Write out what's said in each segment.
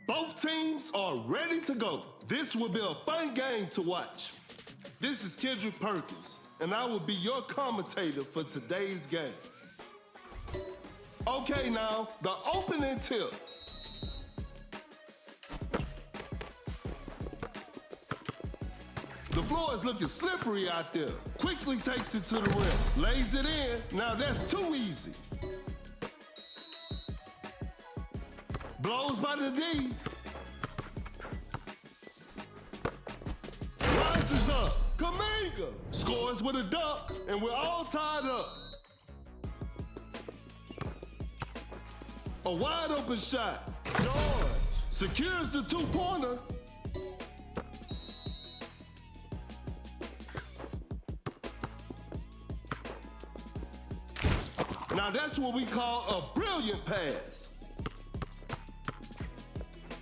Both teams are ready to go. This will be a fun game to watch. This is Kendrick Perkins, and I will be your commentator for today's game. Okay, now, the opening tip. The floor is looking slippery out there. Quickly takes it to the rim. Lays it in. Now that's too easy. Blows by the D. Rises up. Kaminga scores with a dunk, and we're all tied up. A wide open shot. George secures the two-pointer. Now that's what we call a brilliant pass.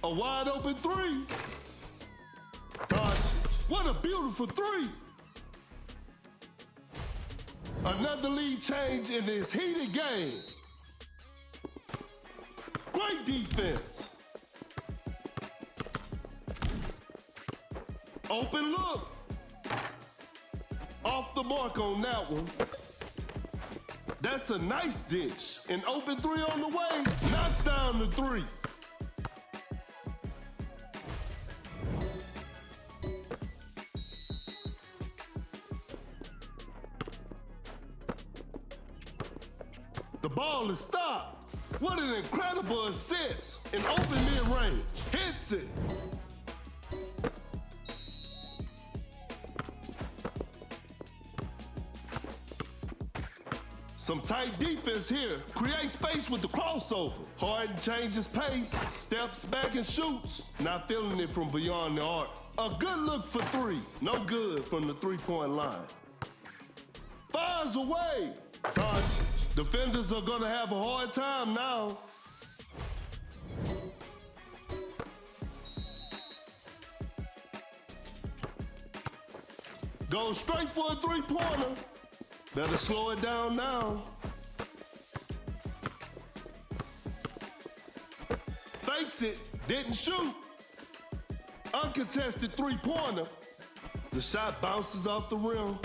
A wide open three. What a beautiful three. Another lead change in this heated game. Great defense. Open look. Off the mark on that one. That's a nice dish. An open three on the way. Knocks down the three. The ball is stopped. What an incredible assist. An open mid-range. Hits it. Some tight defense here. Create space with the crossover. Harden changes pace, steps back and shoots. Not feeling it from beyond the arc. A good look for three. No good from the three-point line. Fires away. Defenders are gonna have a hard time now. Goes straight for a three-pointer. Better slow it down now. Fakes it, didn't shoot. Uncontested three-pointer. The shot bounces off the rim.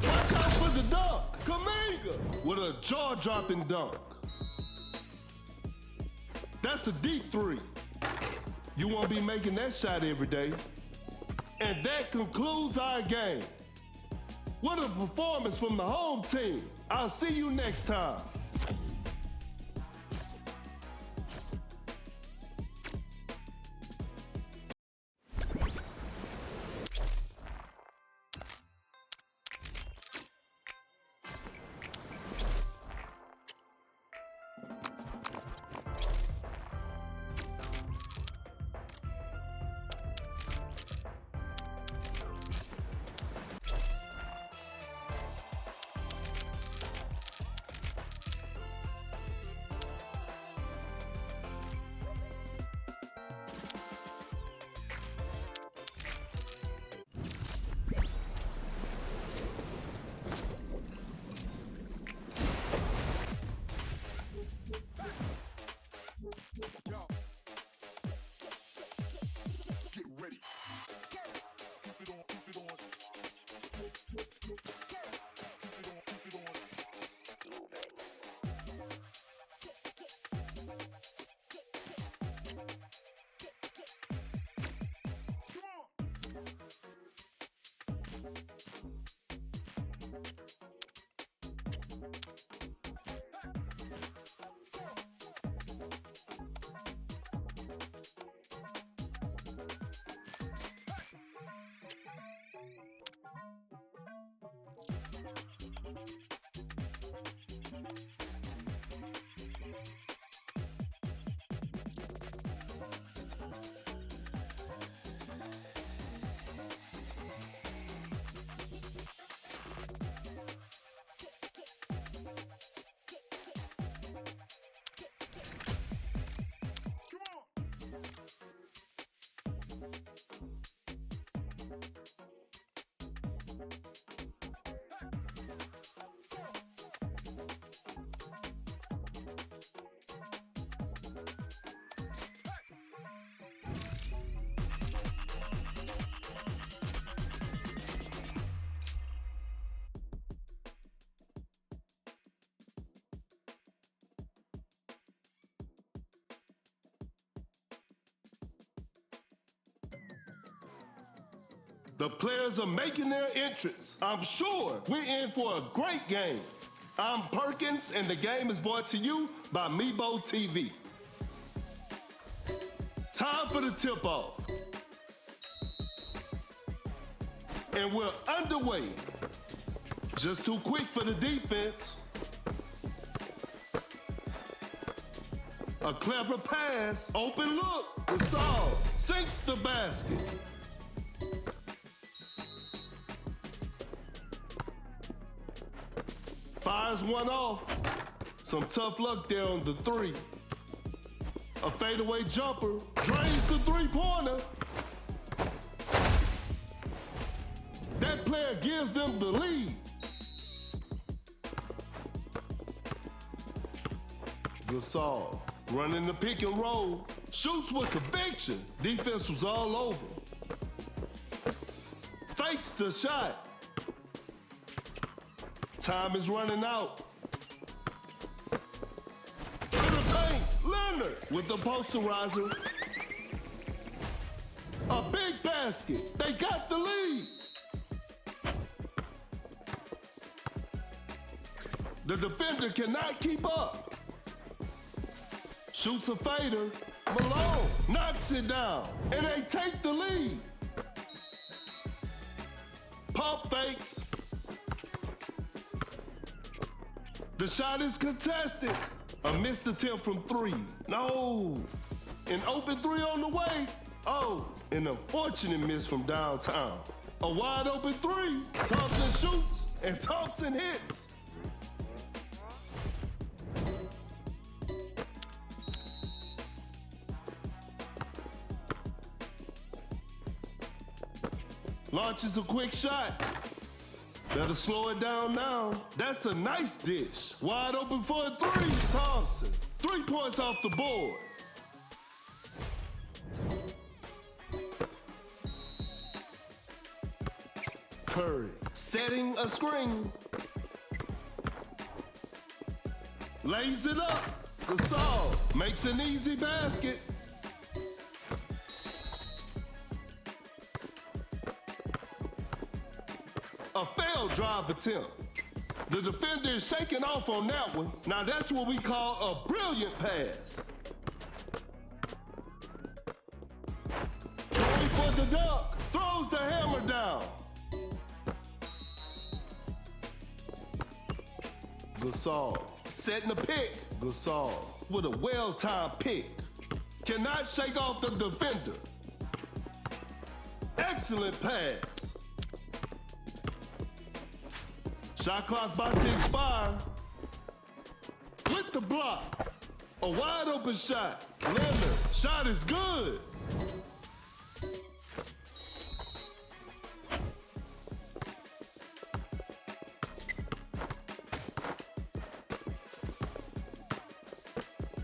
Watch out for the dunk. Kaminga with a jaw-dropping dunk. That's a deep three. You won't be making that shot every day. And that concludes our game. What a performance from the home team. I'll see you next time. The players are making their entrance. I'm sure we're in for a great game. I'm Perkins, and the game is brought to you by Meebo TV. Time for the tip-off. And we're underway. Just too quick for the defense. A clever pass, open look, Gasol sinks the basket. Fires one off. Some tough luck there on the three. A fadeaway jumper, drains the three-pointer. That player gives them the lead. Gasol running the pick and roll, shoots with conviction. Defense was all over. Fakes the shot. Time is running out. To the paint, Leonard with the posterizer. A big basket. They got the lead. The defender cannot keep up. Shoots a fader. Malone knocks it down, and they take the lead. Pump fakes. The shot is contested. A missed attempt from three. No. An open three on the way. Oh, an unfortunate miss from downtown. A wide open three. Thompson shoots, and Thompson hits. Launches a quick shot. Better slow it down now. That's a nice dish. Wide open for a three. Thompson. 3 points off the board. Curry setting a screen. Lays it up. Gasol makes an easy basket. A failed drive attempt. The defender is shaking off on that one. Now that's what we call a brilliant pass. Going for the dunk. Throws the hammer down. Gasol setting a pick. Gasol with a well-timed pick. Cannot shake off the defender. Excellent pass. Shot clock about to expire. With the block. A wide open shot. Leonard, shot is good.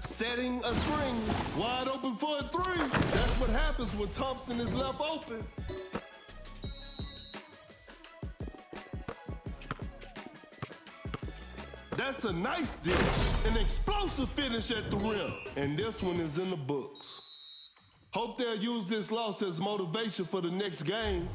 Setting a screen. Wide open for a three. That's what happens when Thompson is left open. That's a nice dish. An explosive finish at the rim. And this one is in the books. Hope they'll use this loss as motivation for the next game.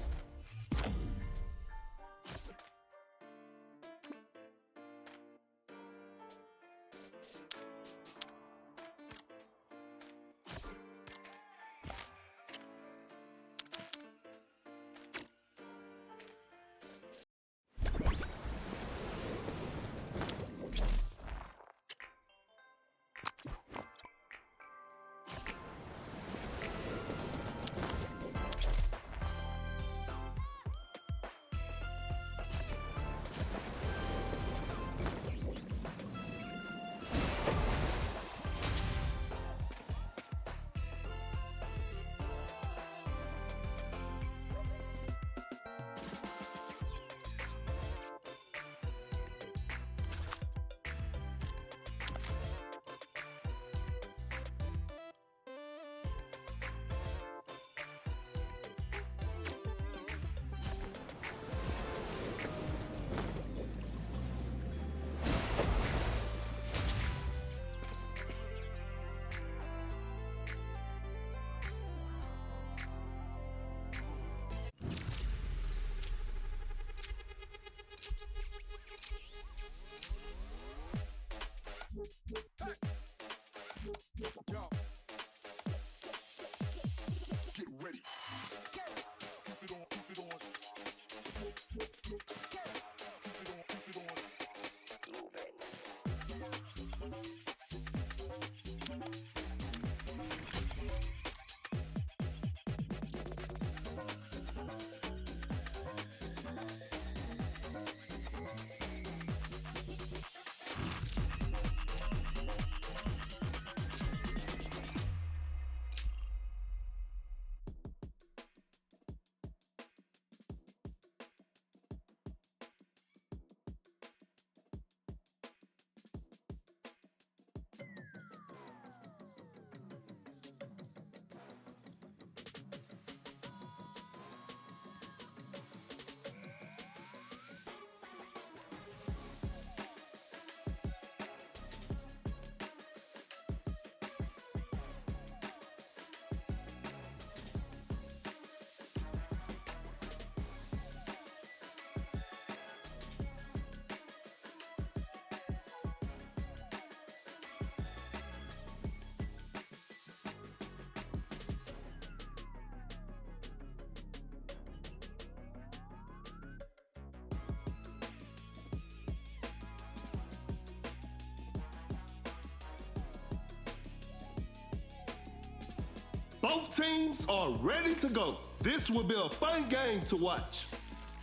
Both teams are ready to go. This will be a fun game to watch.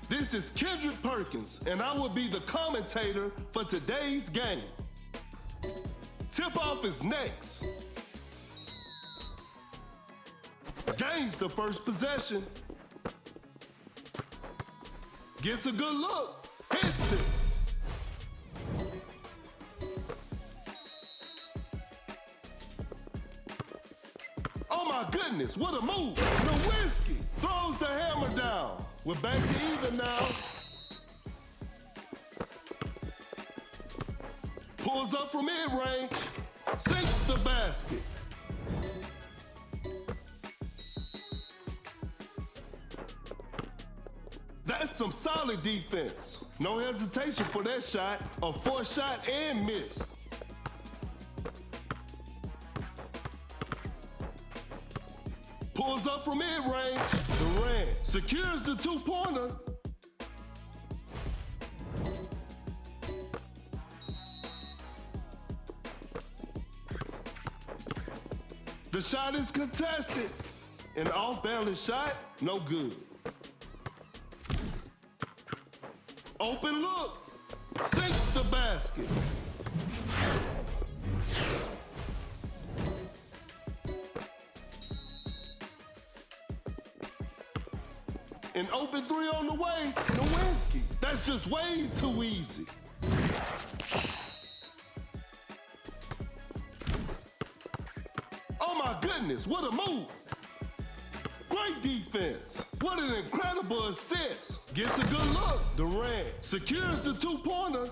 This is Kendrick Perkins, and I will be the commentator for today's game. Tip-off is next. Gains the first possession. Gets a good look. Hits it. Oh my goodness, what a move. Nowinski throws the hammer down. We're back to even now. Pulls up from mid-range. Sinks the basket. That's some solid defense. No hesitation for that shot. A forced shot and missed. Pulls up from mid-range. Durant secures the two-pointer. The shot is contested. An off-balance shot, no good. Open look, sinks the basket. An open three on the way, Nowinski. That's just way too easy. Oh my goodness, what a move. Great defense. What an incredible assist. Gets a good look. Durant secures the two-pointer.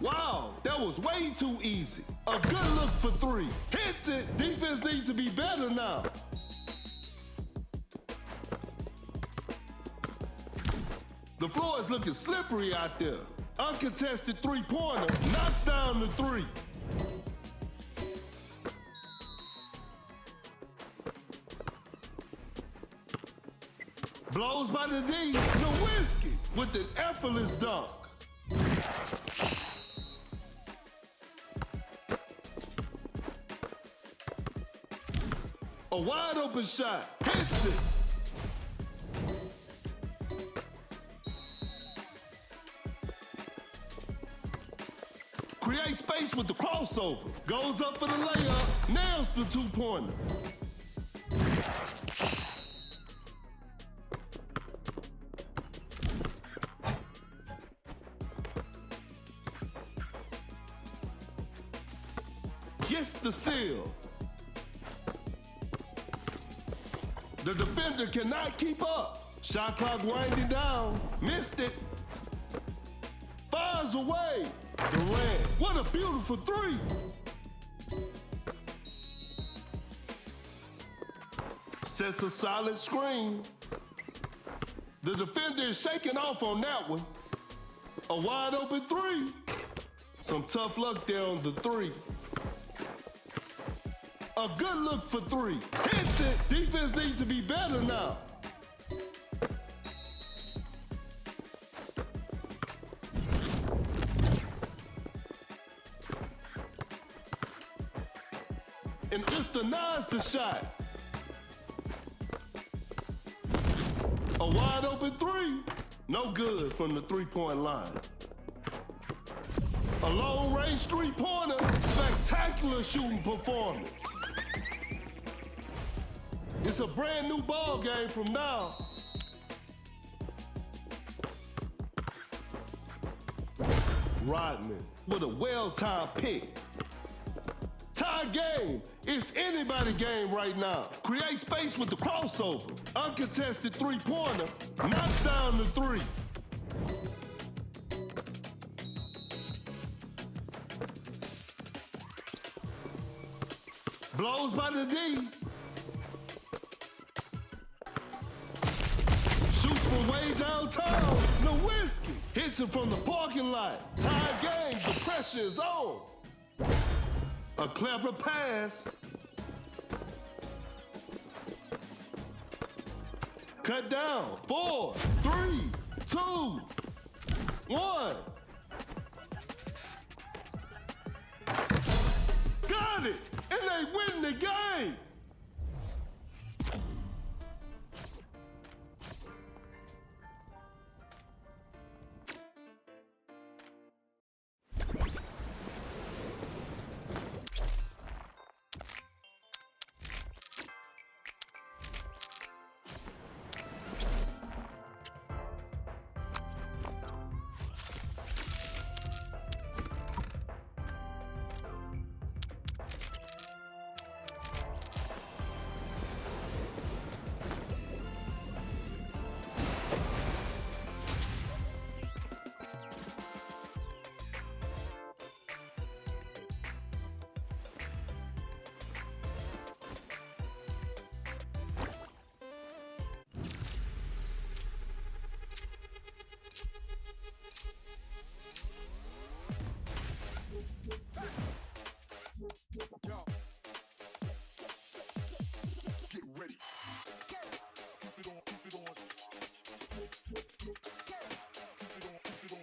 Wow, that was way too easy. A good look for three. Hits it. Defense needs to be better now. The floor is looking slippery out there. Uncontested three-pointer. Knocks down the three. Blows by the D. Nowinski with an effortless dunk. A wide open shot. Hits it. Creates space with the crossover. Goes up for the layup. Nails the two-pointer. Gets the seal. The defender cannot keep up. Shot clock winding down. Missed it. Fires away. Durant. What a beautiful three. Sets a solid screen. The defender is shaking off on that one. A wide open three. Some tough luck there on the three. A good look for three. Hits it. Defense needs to be better now. And just denies the shot. A wide open three. No good from the three-point line. A long-range three-pointer. Spectacular shooting performance. It's a brand new ball game from now. Rodman with a well-timed pick. Tie game. It's anybody game right now. Create space with the crossover. Uncontested three-pointer. Knocks down the three. Blows by the D. Shoots from way downtown. Nowinski hits it from the parking lot. Tie game. The pressure is on. A clever pass. Cut down. 4, 3, 2, 1. win the game. Get ready. Keep it on, keep it on. Keep it on, keep it on.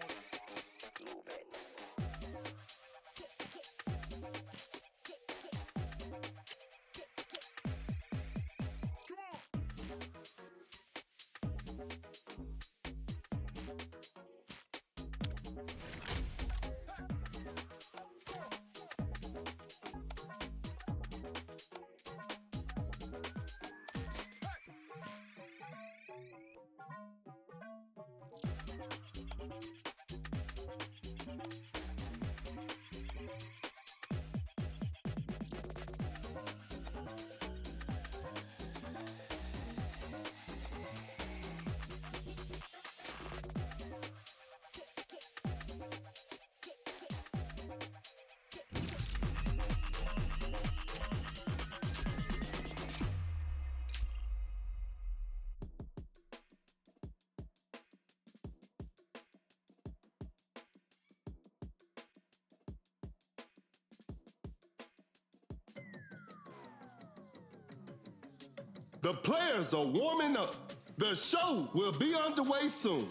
The players are warming up. The show will be underway soon.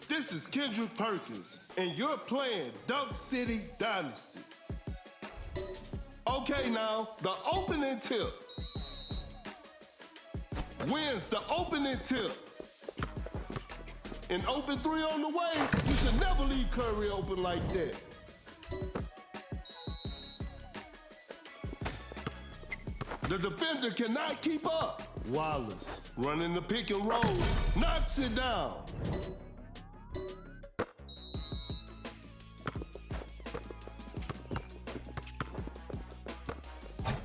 This is Kendrick Perkins, and you're playing Duck City Dynasty. Okay, now, the opening tip. Wins the opening tip. An open three on the way, you should never leave Curry open like that. The defender cannot keep up. Wallace running the pick and roll, knocks it down.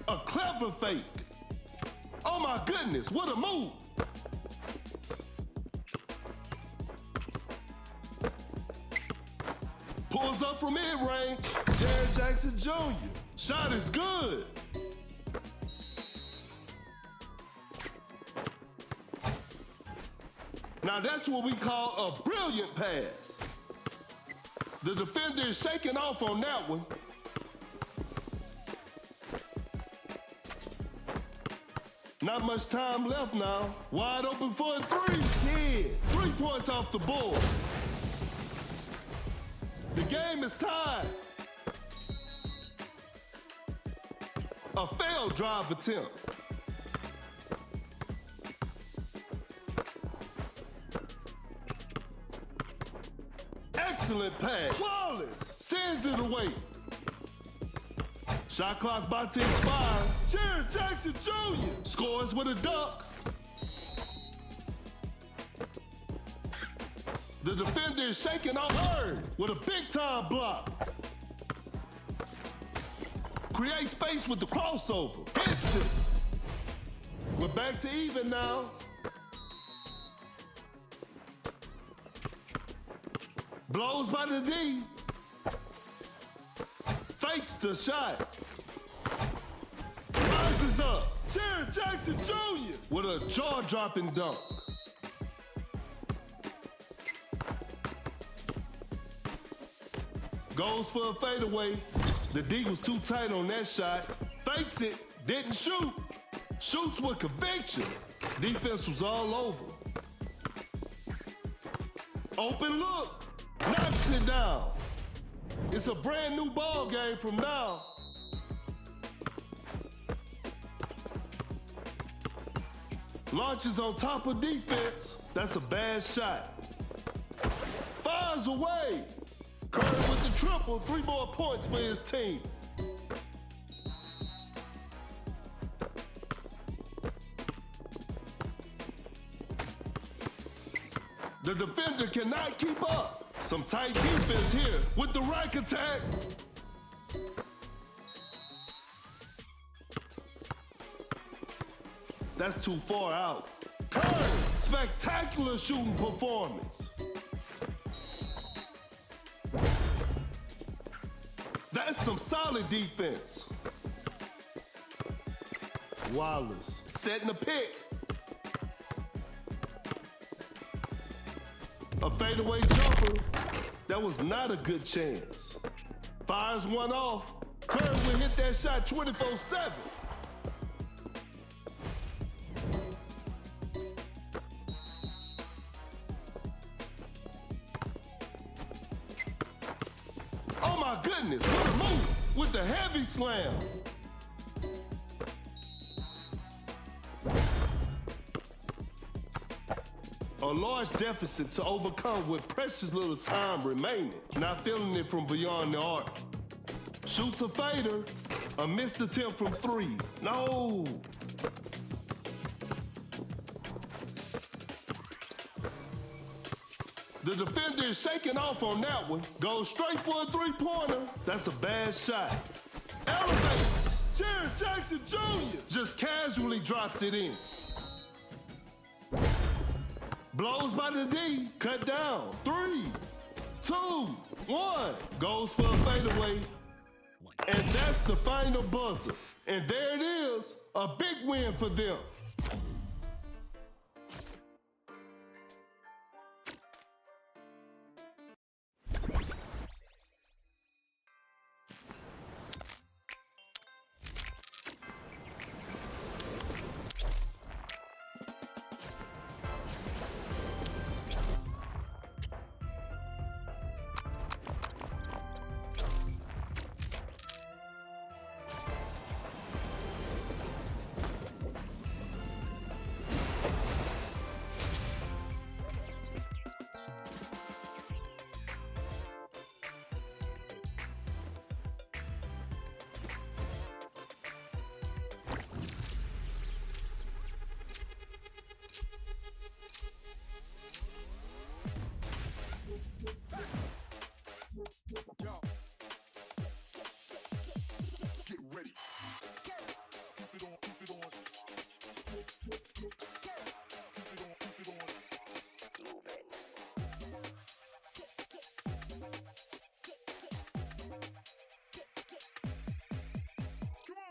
A clever fake. Oh my goodness, what a move. Pulls up from mid-range, Jared Jackson Jr. Shot is good. Now that's what we call a brilliant pass. The defender is shaking off on that one. Not much time left now. Wide open for a three. Yeah, 3 points off the board. The game is tied. A failed drive attempt. Excellent pass. Wallace sends it away. Shot clock about to expire. Jared Jackson Jr. scores with a dunk. The defender is shaking off Hurd with a big-time block. Create space with the crossover. Hits it. We're back to even now. Blows by the D. Fakes the shot. Rises up. Jared Jackson Jr. with a jaw-dropping dunk. Goes for a fadeaway. The D was too tight on that shot. Fakes it, didn't shoot. Shoots with conviction. Defense was all over. Open look. Knocks it down. It's a brand new ball game from now. Launches on top of defense. That's a bad shot. Fires away. Curry with the triple. 3 more points for his team. The defender cannot keep up. Some tight defense here with the rack attack. That's too far out. Curry, spectacular shooting performance. That's some solid defense. Wallace setting a pick. A fadeaway jumper. That was not a good chance. Fires one off. Curry will hit that shot 24/7. Oh my goodness, what a move with the heavy slam. A large deficit to overcome with precious little time remaining. Not feeling it from beyond the arc. Shoots a fader. A missed attempt from 3. No. The defender is shaking off on that one. Goes straight for a 3-pointer. That's a bad shot. Elevates. Jared Jackson Jr. just casually drops it in. Blows by the D, cut down. 3, 2, 1. Goes for a fadeaway. And that's the final buzzer. And there it is, a big win for them. Yo. Get ready. Keep it on, keep it on. Keep it on, keep it on. Come on.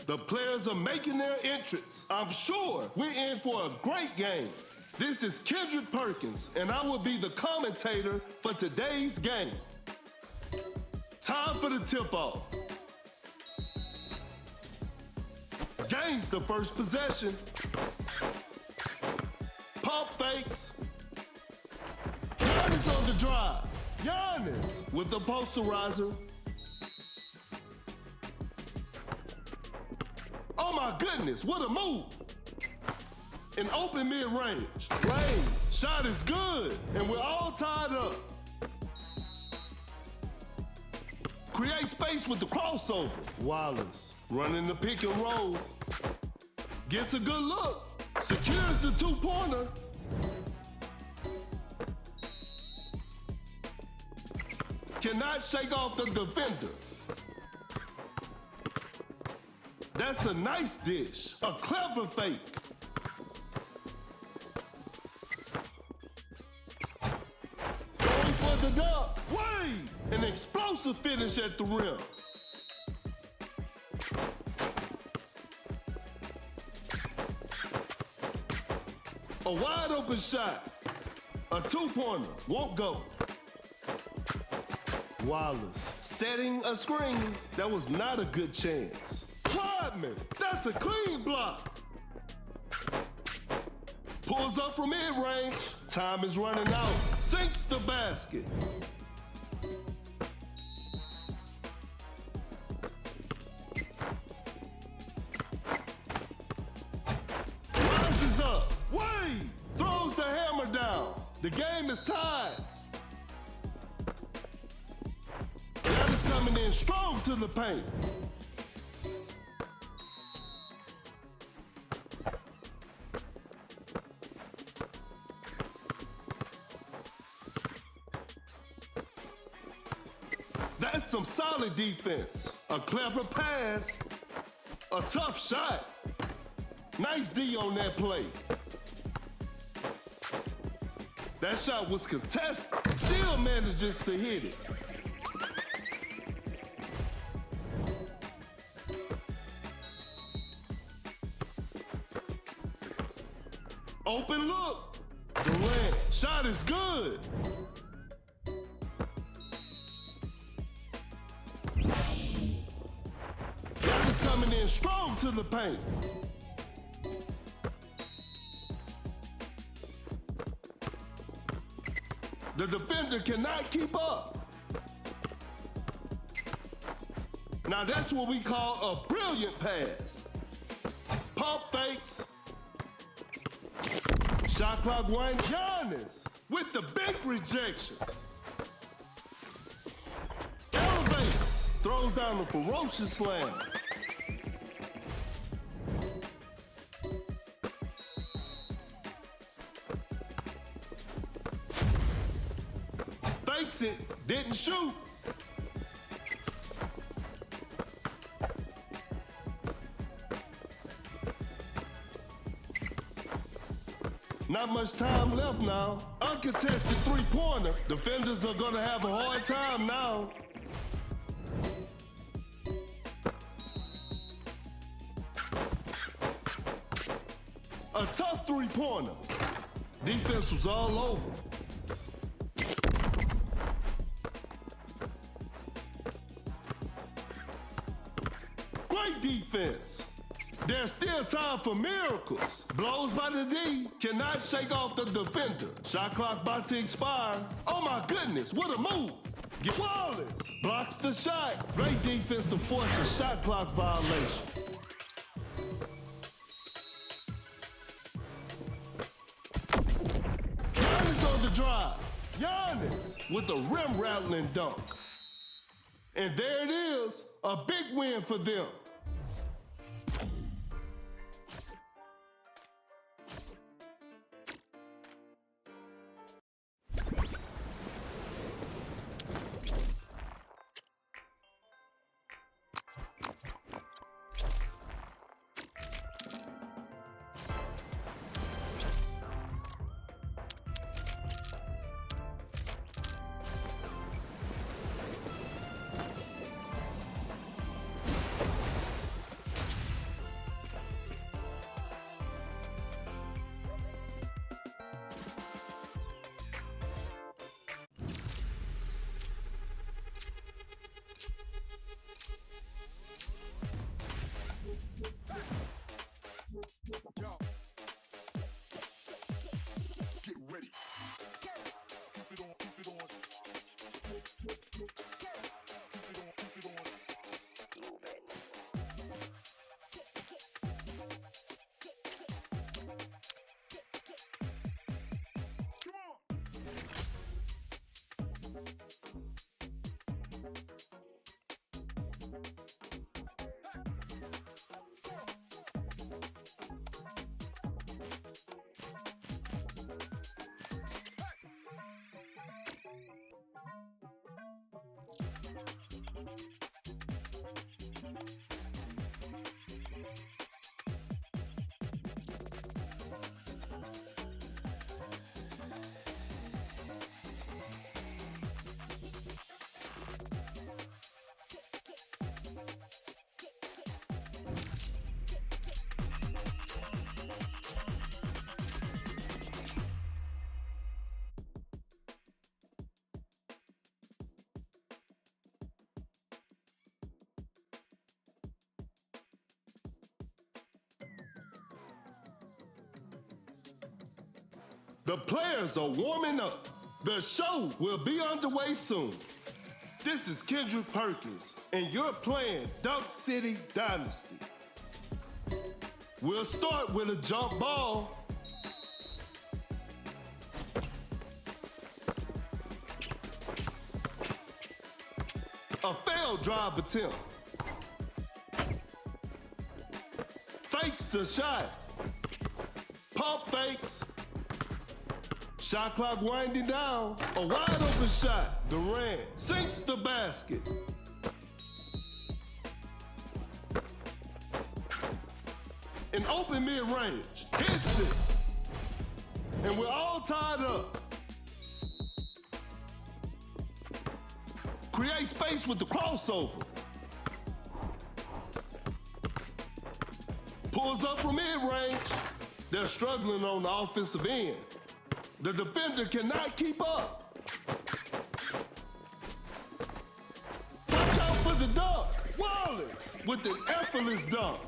The players are making their entrance. I'm sure we're in for a great game. This is Kendrick Perkins, and I will be the commentator for today's game. Time for the tip-off. Gains the first possession. Pump fakes. Giannis on the drive. Giannis with the posterizer. Oh my goodness, what a move. An open mid-range. Lane, shot is good, and we're all tied up. Create space with the crossover. Wallace running the pick and roll. Gets a good look. Secures the 2-pointer. Cannot shake off the defender. That's a nice dish. A clever fake. it up. Wade! An explosive finish at the rim. A wide open shot. A two-pointer. Won't go. Wallace setting a screen. That was not a good chance. Clydeman, that's a clean block. Pulls up from mid-range. Time is running out. Sinks the basket. Rises up. Wade throws the hammer down. The game is tied. Giannis coming in strong to the paint. That's some solid defense. A clever pass. A tough shot. Nice D on that play. That shot was contested. Still manages to hit it. Open look. Durant. Shot is good. Giannis coming in strong to the paint. The defender cannot keep up. Now that's what we call a brilliant pass. Pump fakes. Shot clock wind. Giannis with the big rejection. Elevates. Throws down a ferocious slam. Fakes it. Didn't shoot. Not much time left now. Uncontested three-pointer. Defenders are gonna have a hard time now. A tough three-pointer. Defense was all over. Great defense. There's still time for miracles. Blows by the D. Cannot shake off the defender. Shot clock about to expire. Oh my goodness, what a move. Get Wallace. Blocks the shot. Great defense to force a shot clock violation. Giannis on the drive. Giannis with a rim rattling dunk. And there it is, a big win for them. The players are warming up. The show will be underway soon. This is Kendrick Perkins, and you're playing Dunk City Dynasty. We'll start with a jump ball. A failed drive attempt. Fakes the shot. Pump fakes. Shot clock winding down. A wide open shot. Durant sinks the basket. An open mid-range. Hits it. And we're all tied up. Create space with the crossover. Pulls up from mid-range. They're struggling on the offensive end. The defender cannot keep up. Watch out for the dunk. Wallace with an effortless dunk.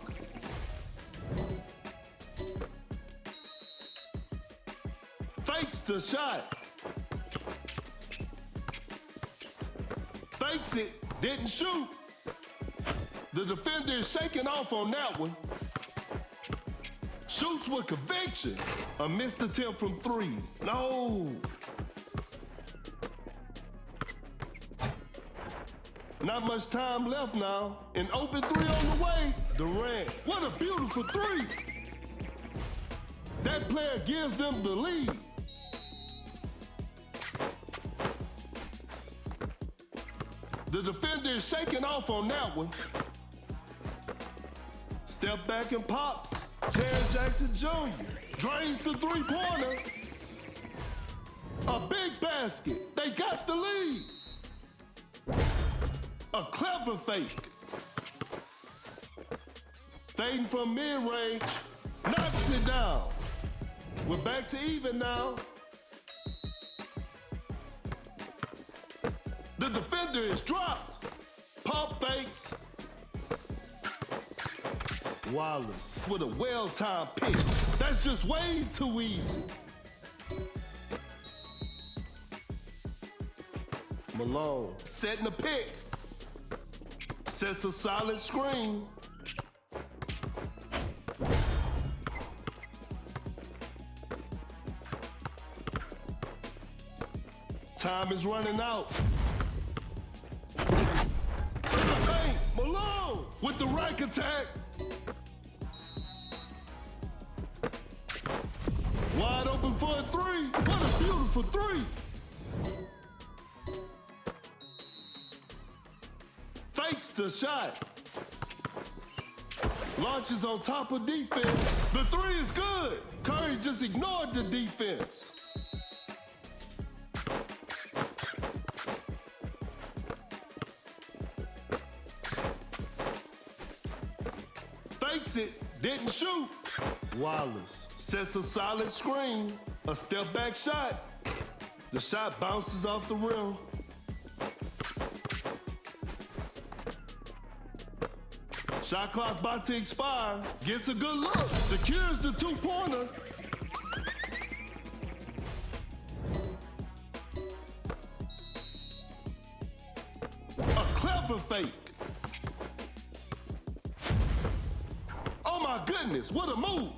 Fakes the shot. Fakes it, didn't shoot. The defender is shaking off on that one. Shoots with conviction. A missed attempt from three. No. Not much time left now. An open three on the way. Durant, what a beautiful three. That player gives them the lead. The defender is shaking off on that one. Step back and pops. Jaren Jackson Jr. drains the three-pointer. A big basket. They got the lead. A clever fake. Fading from mid-range. Knocks it down. We're back to even now. The defender is dropped. Pump fakes. Wallace with a well-timed pick. That's just way too easy. Malone setting the pick. Sets a solid screen. Time is running out. To the paint, Malone with the rack attack. Wide open for a three. What a beautiful three. Fakes the shot. Launches on top of defense. The three is good. Curry just ignored the defense. Fakes it, didn't shoot. Wallace sets a solid screen. A step back shot. The shot bounces off the rim. Shot clock about to expire. Gets a good look. Secures the two-pointer. A clever fake. Oh my goodness, what a move.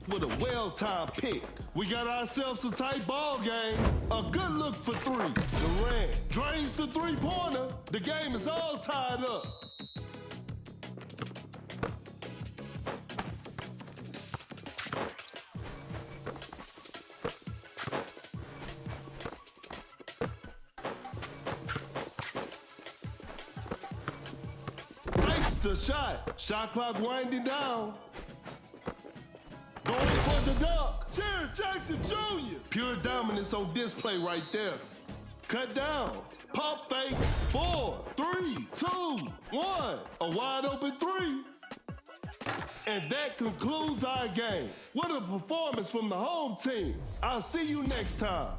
With a well-timed pick. We got ourselves a tight ball game. A good look for three. Durant drains the three-pointer. The game is all tied up. Fakes the shot. Shot clock winding down. Going for the dunk. Jaren Jackson Jr. Pure dominance on display right there. Cut down. Pump fakes. 4, 3, 2, 1. A wide open three. And that concludes our game. What a performance from the home team. I'll see you next time.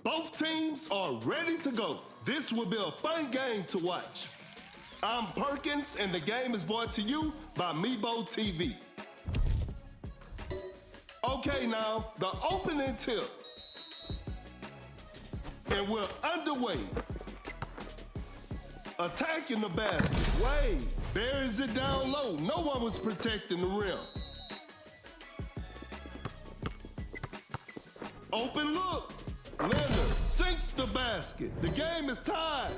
Both teams are ready to go. This will be a fun game to watch. I'm Perkins, and the game is brought to you by Meebo TV. Okay, now, the opening tip. And we're underway. Attacking the basket. Wade buries it down low. No one was protecting the rim. Open look. Leonard sinks the basket. The game is tied.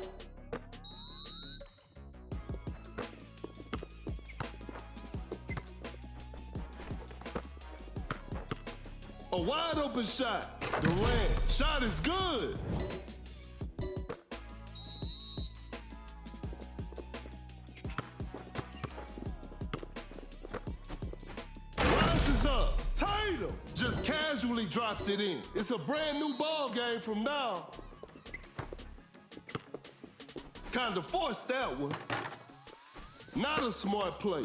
A wide open shot. Durant. Shot is good. Rises up. Tatum just casually drops it in. It's a brand new ball game from now. Kind of forced that one. Not a smart play.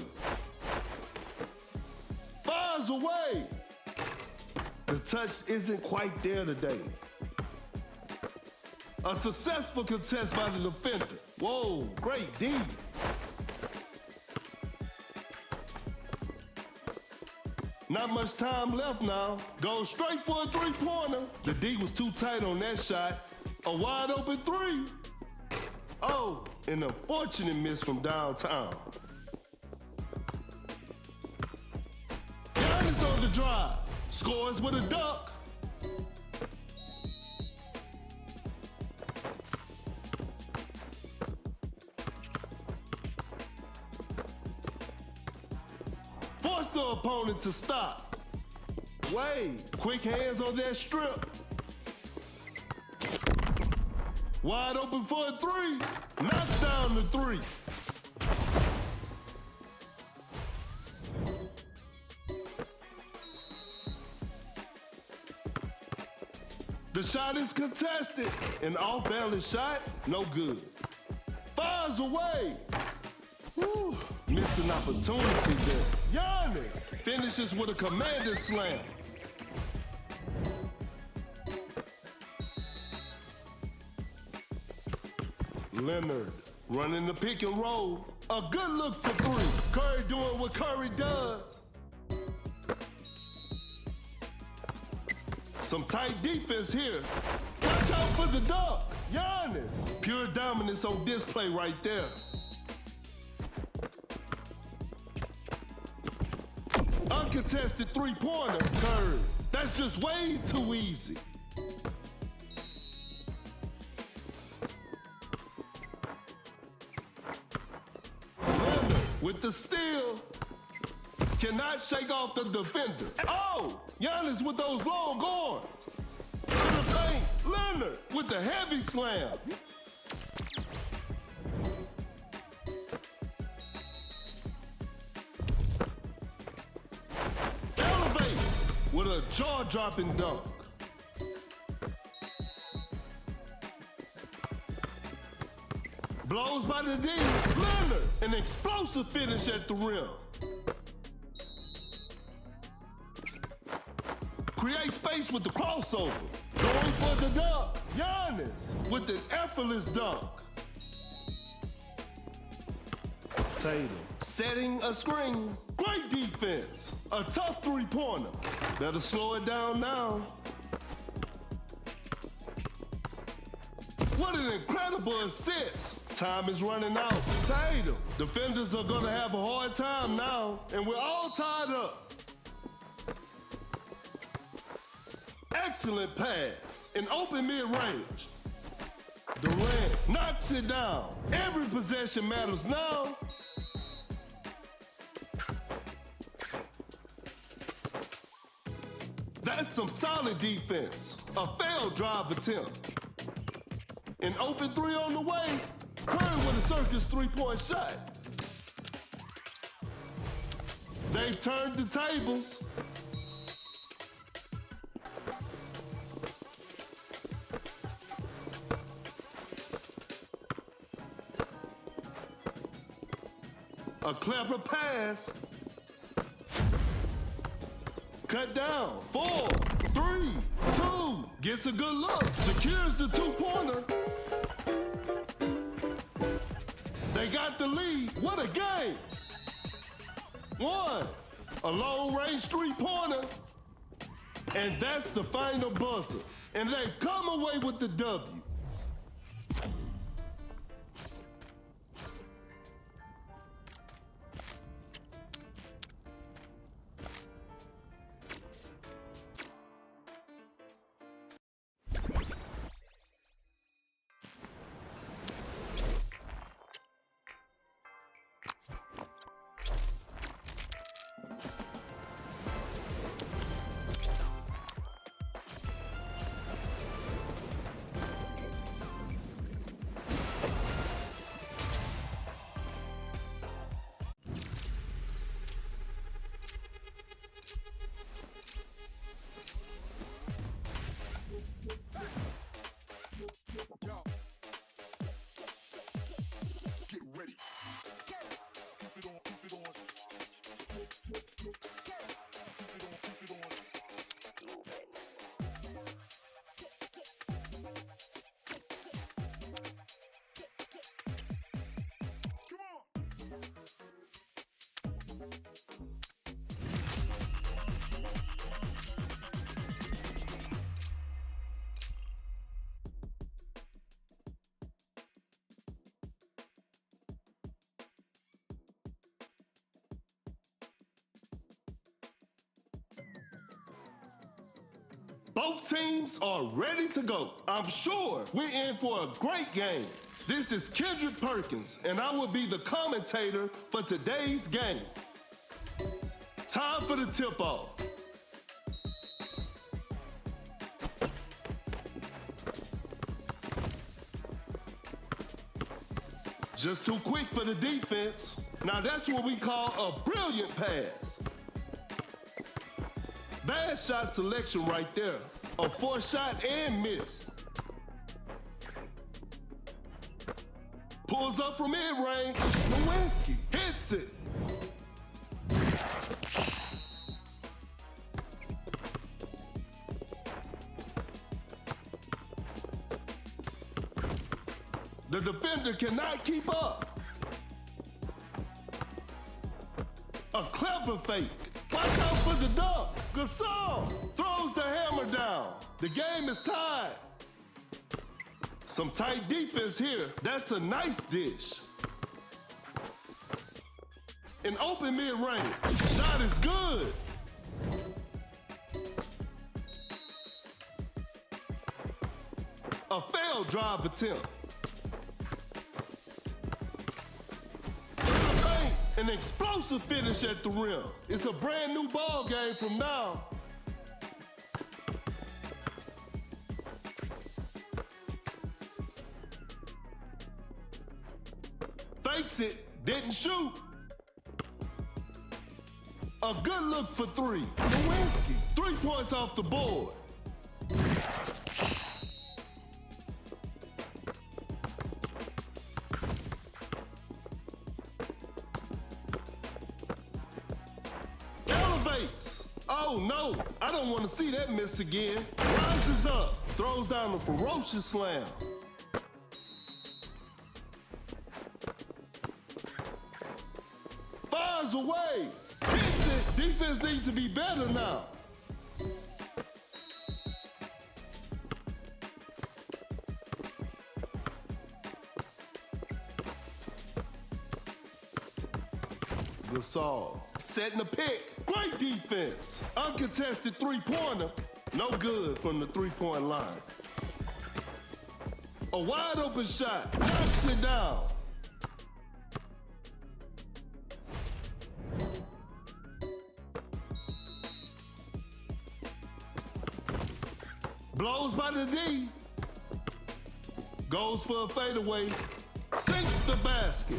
Fires away. The touch isn't quite there today. A successful contest by the defender. Whoa, great D. Not much time left now. Goes straight for a three-pointer. The D was too tight on that shot. A wide open three. Oh, an unfortunate miss from downtown. Giannis on the drive. Scores with a dunk. Forced the opponent to stop. Wade, quick hands on that strip. Wide open for a three. Knocks down the three. The shot is contested. An off-balance shot, no good. Fires away. Whew, missed an opportunity there. Giannis finishes with a commanding slam. Leonard running the pick and roll. A good look for three. Curry doing what Curry does. Some tight defense here. Watch out for the dunk. Giannis. Pure dominance on display right there. Uncontested three-pointer. Curry. That's just way too easy. Leonard with the steal. Cannot shake off the defender. Oh, Giannis with those long arms. To the paint, Leonard with the heavy slam. Elevates with a jaw-dropping dunk. Blows by the D. Leonard, an explosive finish at the rim. Create space with the crossover. Going for the dunk. Giannis with an effortless dunk. Tatum setting a screen. Great defense. A tough three-pointer. Better slow it down now. What an incredible assist. Time is running out. Tatum. Defenders are going to have a hard time now, and we're all tied up. Excellent pass. An open mid-range. Durant knocks it down. Every possession matters now. That's some solid defense. A failed drive attempt. An open three on the way. Curry with a circus three-point shot. They've turned the tables. A clever pass. Cut down. 4, 3, 2, gets a good look, secures the two-pointer. They got the lead. What a game. 1, a long-range three-pointer. And that's the final buzzer. And they come away with the W. Yo. Get ready. Keep it on, keep it on. Keep it on, keep it on. Come on. Both teams are ready to go. I'm sure we're in for a great game. This is Kendrick Perkins, and I will be the commentator for today's game. Time for the tip-off. Just too quick for the defense. Now that's what we call a brilliant pass. Bad shot selection right there. A 4-shot and missed. Pulls up from mid-range. Lewinsky hits it. The defender cannot keep up. A clever fake. Watch out for the dunk. Gasol throws the hammer down. The game is tied. Some tight defense here. That's a nice dish. An open mid-range. Shot is good. A failed drive attempt. An explosive finish at the rim. It's a brand new ball game from now. Fakes it, didn't shoot. A good look for 3. Lewinsky, 3 points off the board. Oh no, I don't want to see that miss again. Rises up, throws down a ferocious slam. Fires away, hits it. Defense needs to be better now. Gasol setting the pick. Great defense. Uncontested three-pointer. No good from the three-point line. A wide open shot. Knocks it down. Blows by the D. Goes for a fadeaway. Sinks the basket.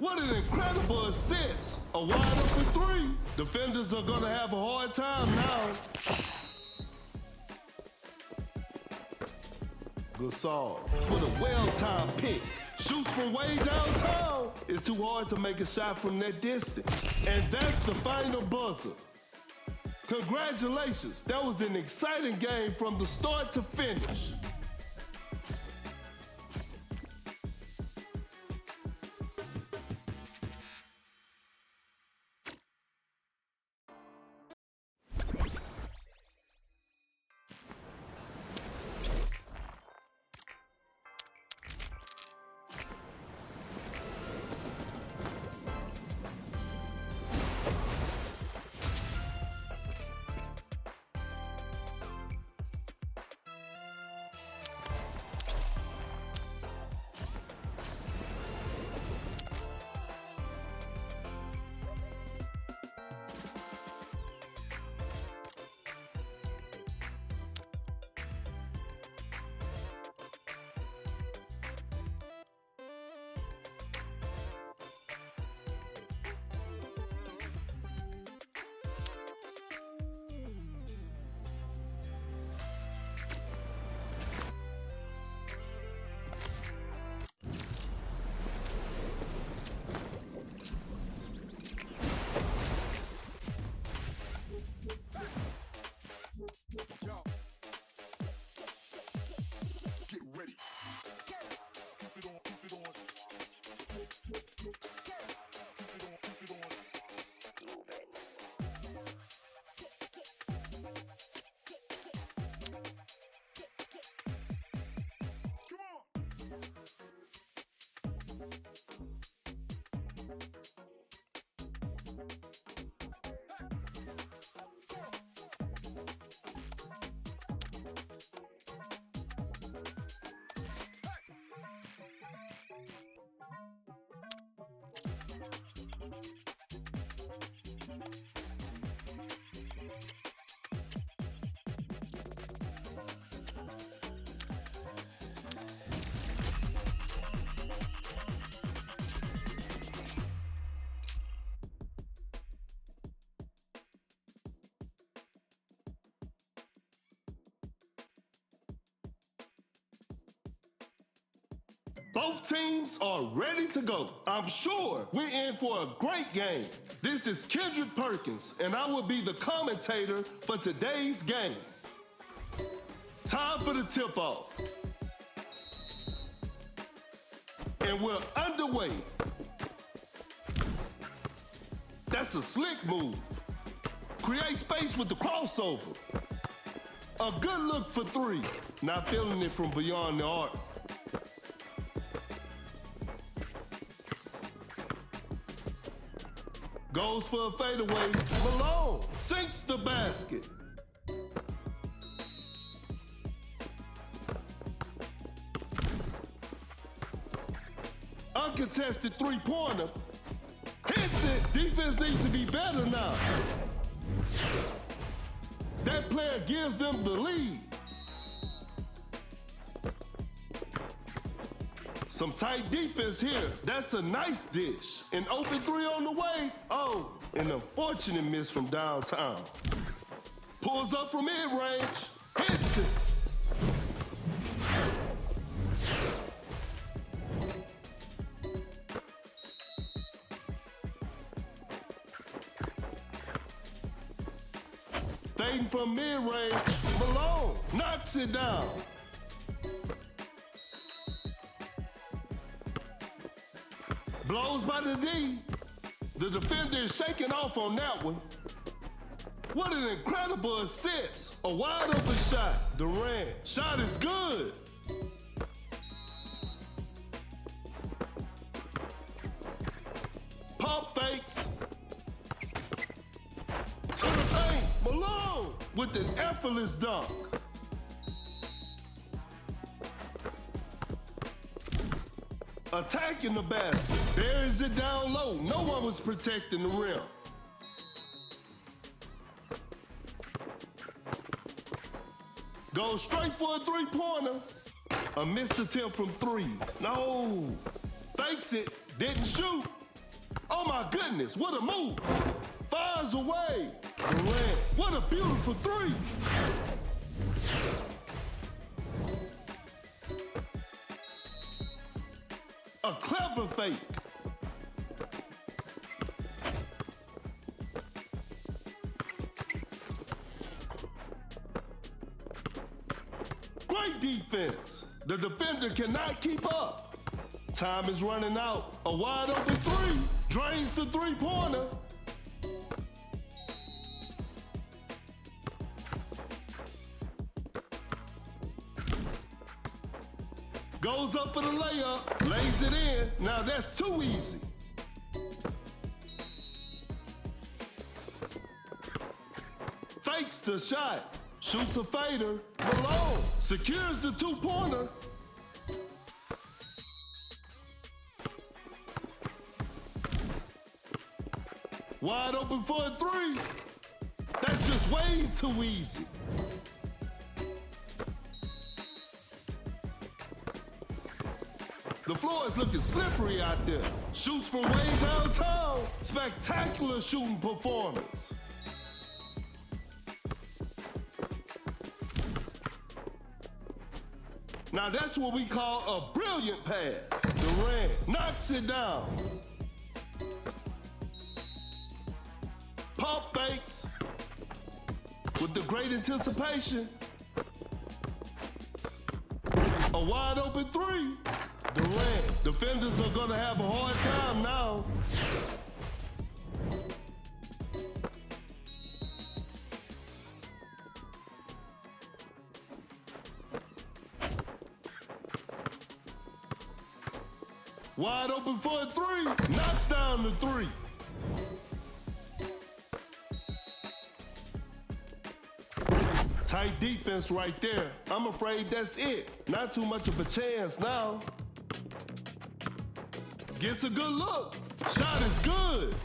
What an incredible assist. A wide open three. Defenders are gonna have a hard time now. Gasol with a well-timed pick. Shoots from way downtown. It's too hard to make a shot from that distance. And that's the final buzzer. Congratulations. That was an exciting game from the start to finish. Yo. Get ready. Keep it on, keep it on. Keep it on, keep it on. Come on. Both teams are ready to go. I'm sure we're in for a great game. This is Kendrick Perkins, and I will be the commentator for today's game. Time for the tip-off. And we're underway. That's a slick move. Create space with the crossover. A good look for three. Not feeling it from beyond the arc. Goes for a fadeaway. Malone sinks the basket. Uncontested three-pointer. Hits it. Defense needs to be better now. That player gives them the lead. Some tight defense here. That's a nice dish. An open three on the way. Oh, an unfortunate miss from downtown. Pulls up from mid-range. Hits it. Fading from mid-range. Malone knocks it down. Blows by the D. The defender is shaking off on that one. What an incredible assist. A wide open shot. Durant. Shot is good. Pump fakes. To the paint. Malone with an effortless dunk. Attacking the basket. Buries it down low. No one was protecting the rim. Goes straight for a three-pointer. A missed attempt from three. No. Fakes it. Didn't shoot. Oh my goodness, what a move. Fires away. Durant, what a beautiful three. A clever fake. Great defense. The defender cannot keep up. Time is running out. A wide open three. Drains the three-pointer. Goes up for the layup, lays it in. Now that's too easy. Fakes the shot, shoots a fader, Malone secures the two-pointer. Wide open for a three. That's just way too easy. The floor is looking slippery out there. Shoots from way downtown. Spectacular shooting performance. Now that's what we call a brilliant pass. Durant knocks it down. Pump fakes with the great anticipation. A wide open three. Durant, defenders are gonna have a hard time now. Wide open for a three, knocks down the three. Tight defense right there. I'm afraid that's it. Not too much of a chance now. Gets a good look. Shot is good.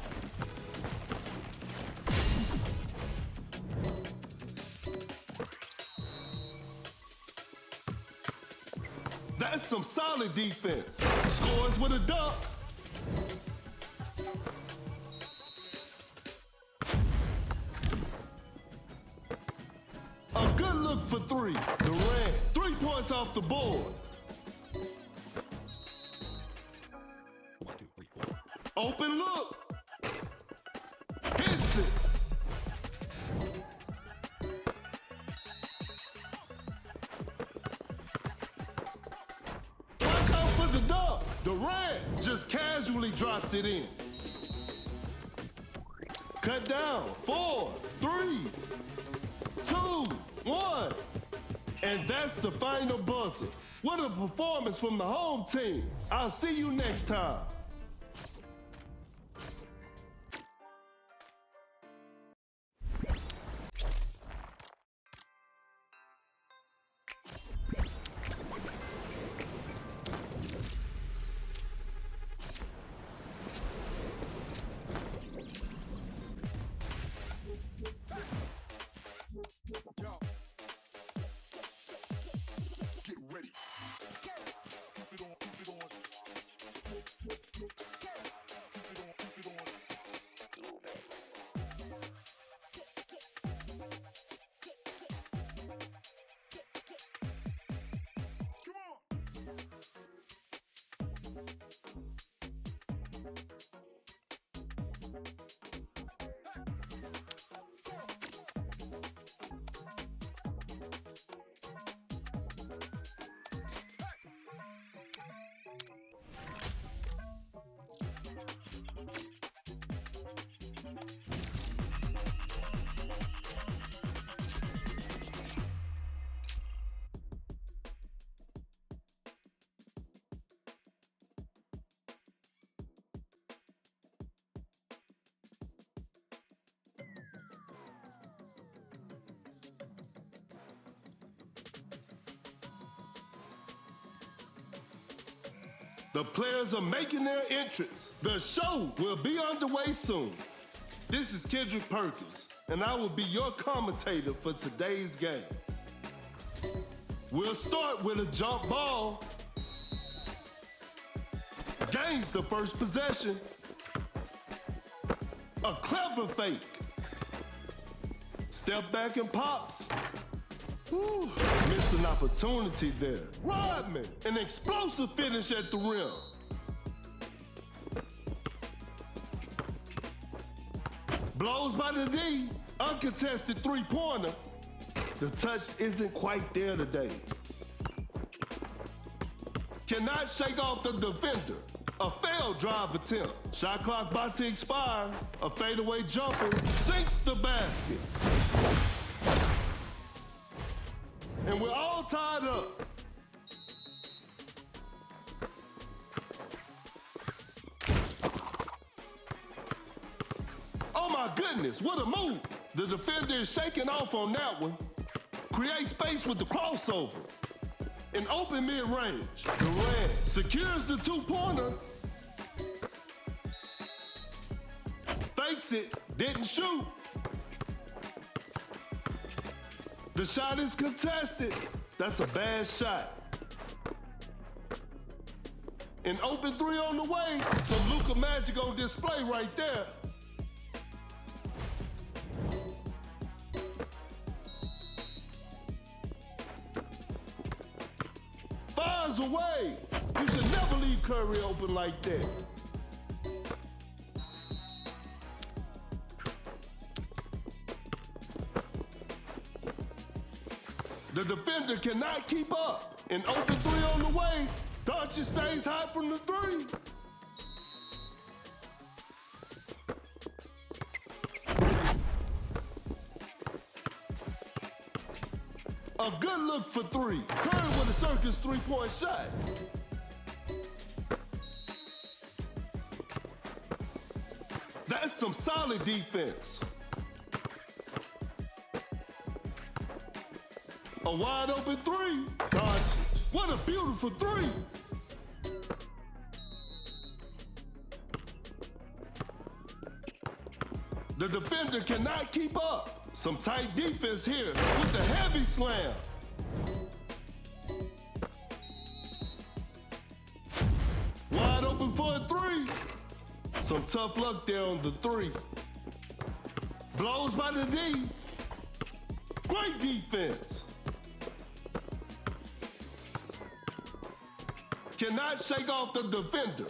That's some solid defense. Scores with a dunk. A good look for three. Durant, 3 points off the board. 1, 2, 3, 4. Open look. Hits it. Watch out for the dunk. Durant just casually drops it in. Cut down. 4, 3, 2, 1. And that's the final buzzer. What a performance from the home team. I'll see you next time. Yo. Get ready. Keep it on, keep it on. Keep it on, keep it on. Come on. The players are making their entrance. The show will be underway soon. This is Kendrick Perkins, and I will be your commentator for today's game. We'll start with a jump ball. Gains the first possession. A clever fake. Step back and pops. Whew, missed an opportunity there. Rodman, an explosive finish at the rim. Blows by the D, uncontested three-pointer. The touch isn't quite there today. Cannot shake off the defender. A failed drive attempt. Shot clock about to expire. A fadeaway jumper sinks the basket. And we're all tied up. Oh my goodness, what a move. The defender is shaking off on that one. Create space with the crossover. An open mid-range. Durant secures the two-pointer. Fakes it, didn't shoot. The shot is contested. That's a bad shot. An open three on the way. Some Luka magic on display right there. Fires away. You should never leave Curry open like that. The defender cannot keep up. An open three on the way. Doncic stays hot from the three. A good look for three. Curry with a circus three-point shot. That's some solid defense. A wide open three. Doncic. What a beautiful three. The defender cannot keep up. Some tight defense here with the heavy slam. Wide open for a three. Some tough luck there on the three. Blows by the D. Great defense. Cannot shake off the defender.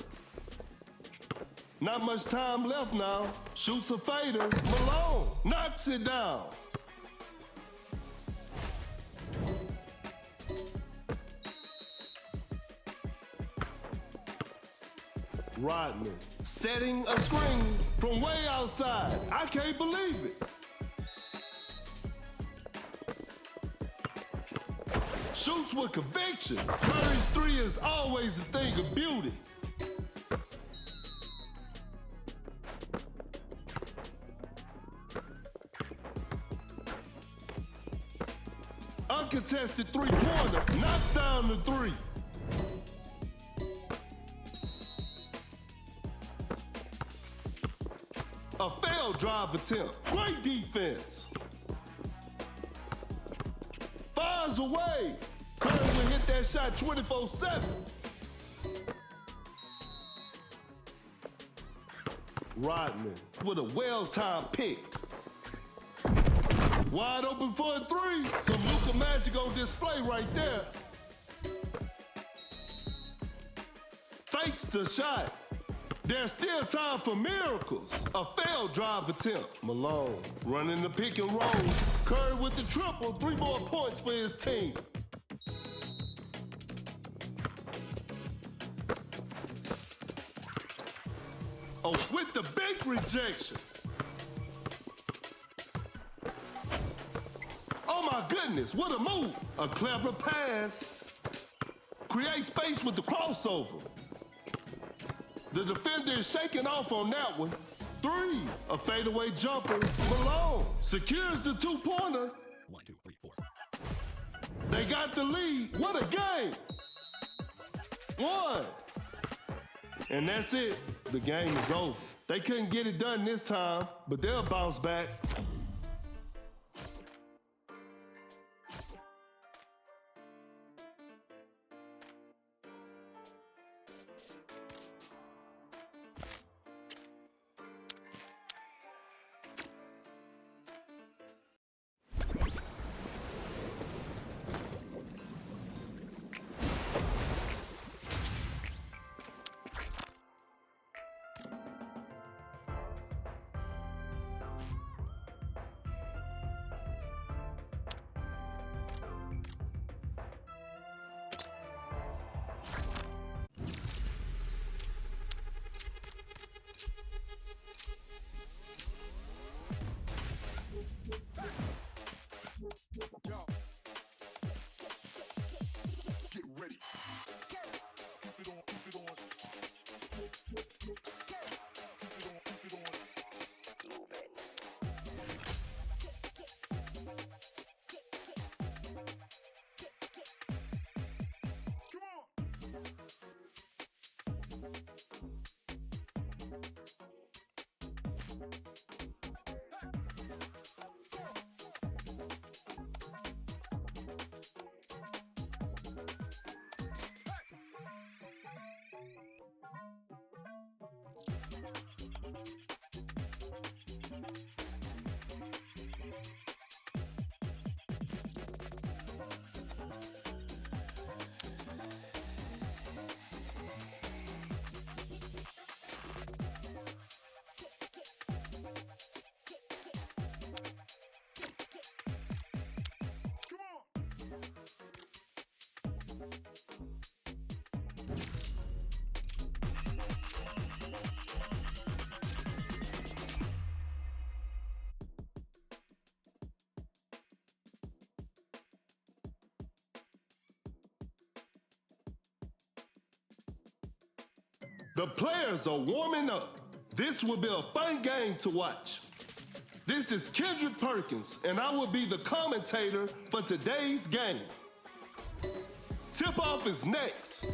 Not much time left now. Shoots a fader. Malone knocks it down. Rodman setting a screen from way outside. I can't believe it. Shoots with conviction. Curry's three is always a thing of beauty. Uncontested three-pointer, knocks down the three. A failed drive attempt, great defense. Fires away. Curry will hit that shot 24/7. Rodman with a well-timed pick. Wide open for a three. Some Luka magic on display right there. Fakes the shot. There's still time for miracles. A failed drive attempt. Malone running the pick and roll. Curry with the triple. 3 more points for his team. Oh, with the big rejection. Oh my goodness, what a move. A clever pass. Create space with the crossover. The defender is shaking off on that one. 3, a fadeaway jumper. Malone secures the two-pointer. 1, 2, 3, 4. They got the lead. What a game. 1. And that's it. The game is over. They couldn't get it done this time, but they'll bounce back. The players are warming up. This will be a fun game to watch. This is Kendrick Perkins, and I will be the commentator for today's game. Tip-off is next.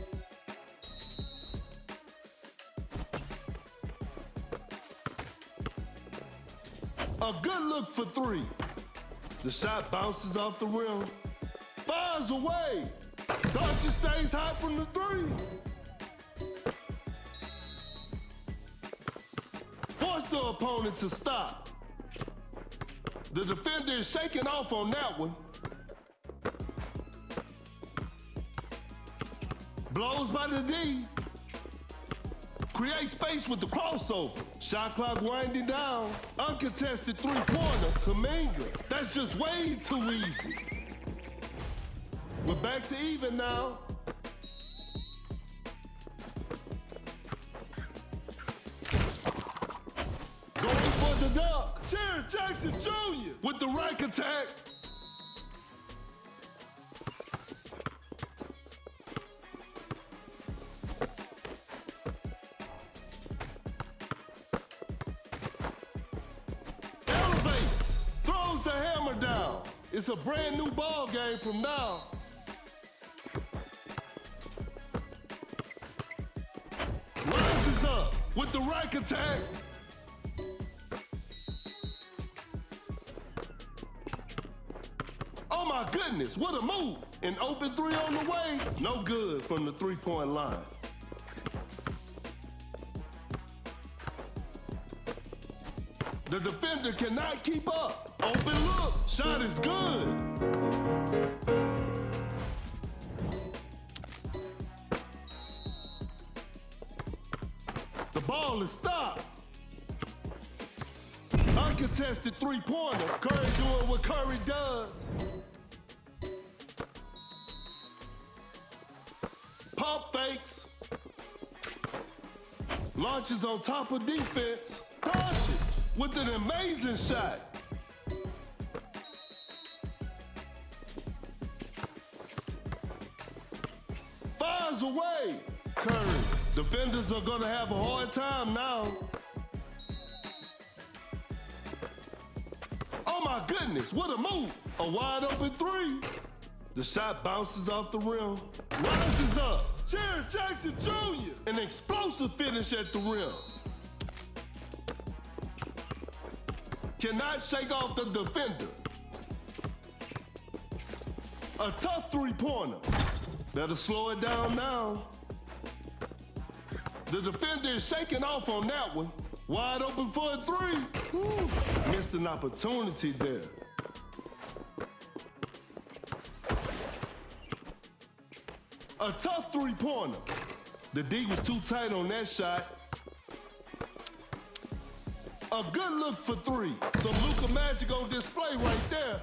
A good look for three. The shot bounces off the rim. Fires away. Doncic stays hot from the three. Force the opponent to stop. The defender is shaking off on that one. Blows by the D. Create space with the crossover. Shot clock winding down. Uncontested three-pointer. Kuminga. That's just way too easy. We're back to even now. Going for the dunk. Jared Jackson Jr. with the rack attack. Elevates. Throws the hammer down. It's a brand new ball game from now. Rises up with the rack attack. Oh my goodness, what a move. An open three on the way. No good from the three-point line. The defender cannot keep up. Open look. Shot is good. The ball is stopped. Uncontested three-pointer. Curry doing what Curry does. Pump fakes. Launches on top of defense. Doncic with an amazing shot. Fires away. Curry. Defenders are gonna have a hard time now. Oh my goodness, what a move. A wide open three. The shot bounces off the rim. Rises up. Jared Jackson Jr. An explosive finish at the rim. Cannot shake off the defender. A tough three-pointer. Better slow it down now. The defender is shaking off on that one. Wide open for a three. Woo. Missed an opportunity there. A tough three-pointer. The D was too tight on that shot. A good look for three. Some Luka magic on display right there.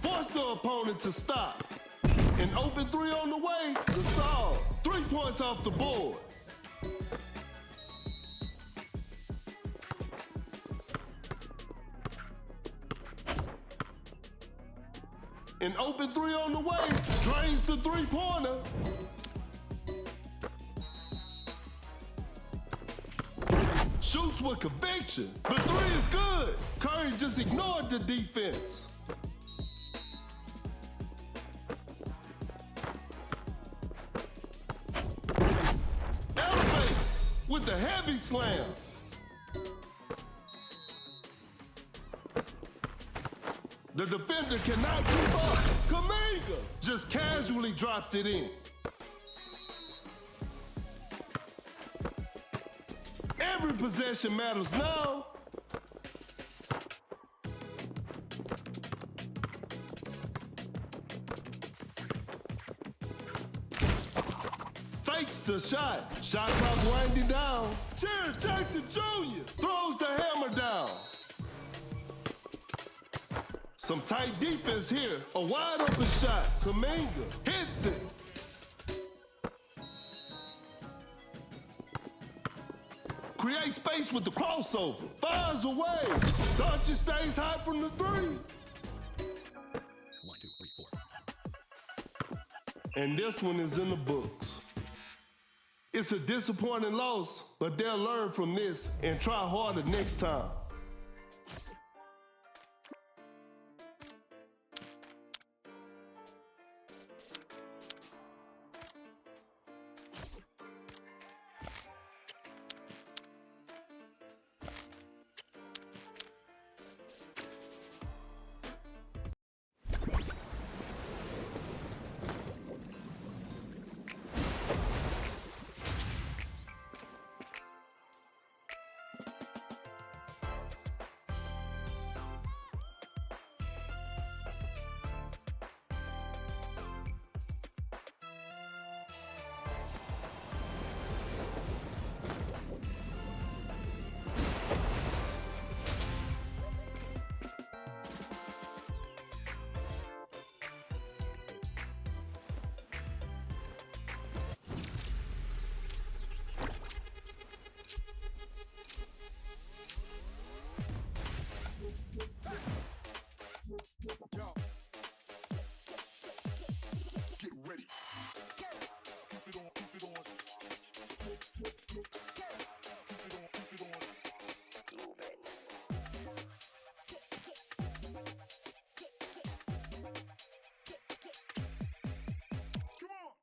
Force the opponent to stop. An open three on the way. The solve. 3 points off the board. An open three on the way. Drains the three-pointer. Shoots with conviction. The three is good. Curry just ignored the defense. Elevates with the heavy slam. The defender cannot keep up. Kuminga just casually drops it in. Every possession matters now. Fakes the shot. Shot clock winding down. Jared Jackson Jr. throws the hammer down. Some tight defense here. A wide open shot. Kuminga hits it. Create space with the crossover. Fires away. Doncic stays hot from the three. 1, 2, 3, 4. and this one is in the books. It's a disappointing loss, but they'll learn from this and try harder next time. Yo. Get ready. Keep it on, keep it on. Keep it on, keep it on. Come on.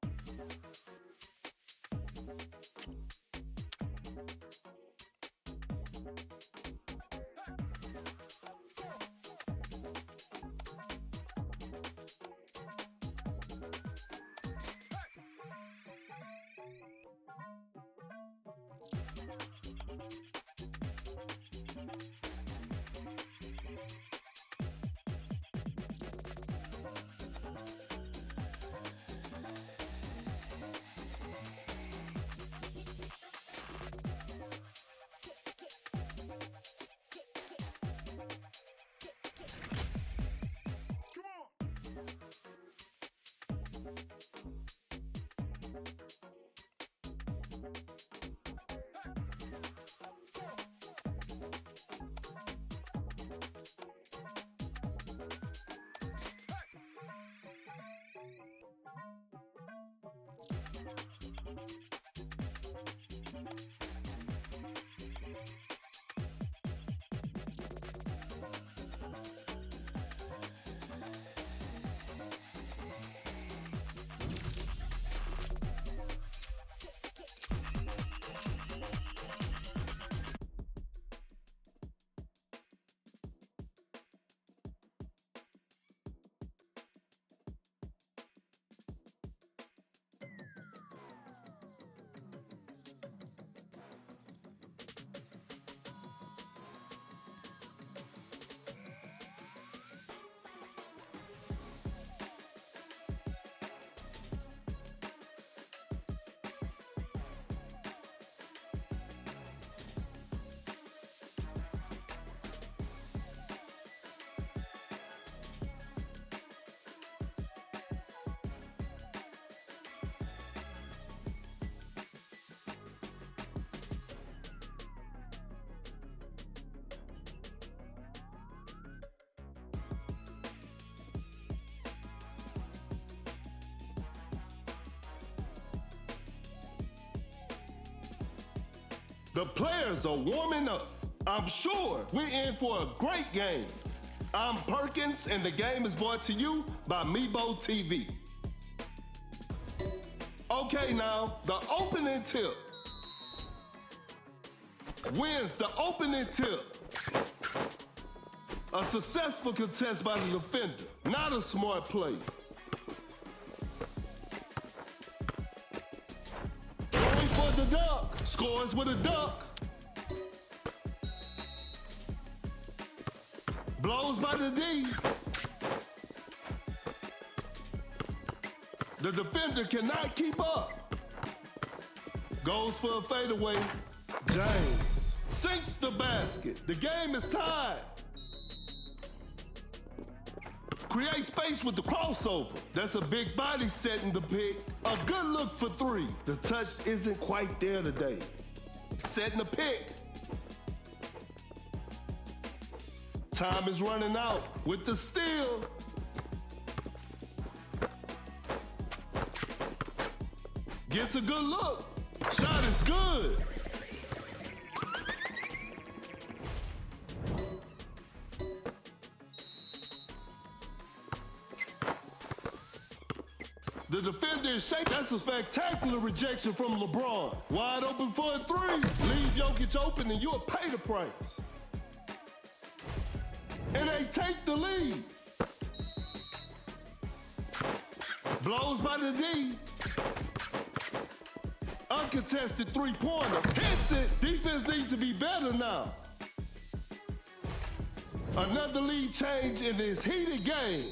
The players are warming up. I'm sure we're in for a great game. I'm Perkins, and the game is brought to you by Meebo TV. Okay, now, the opening tip. Wins the opening tip. A successful contest by the defender, not a smart play. Going for the duck, scores with a duck. Blows by the D. The defender cannot keep up. Goes for a fadeaway. James sinks the basket. The game is tied. Create space with the crossover. That's a big body setting the pick. A good look for three. The touch isn't quite there today. Setting the pick. Time is running out with the steal. Gets a good look. Shot is good. The defender is shaking. That's a spectacular rejection from LeBron. Wide open for a three. Leave Jokic open and you'll pay the price. And they take the lead. Blows by the D. Uncontested three-pointer. Hits it. Defense needs to be better now. Another lead change in this heated game.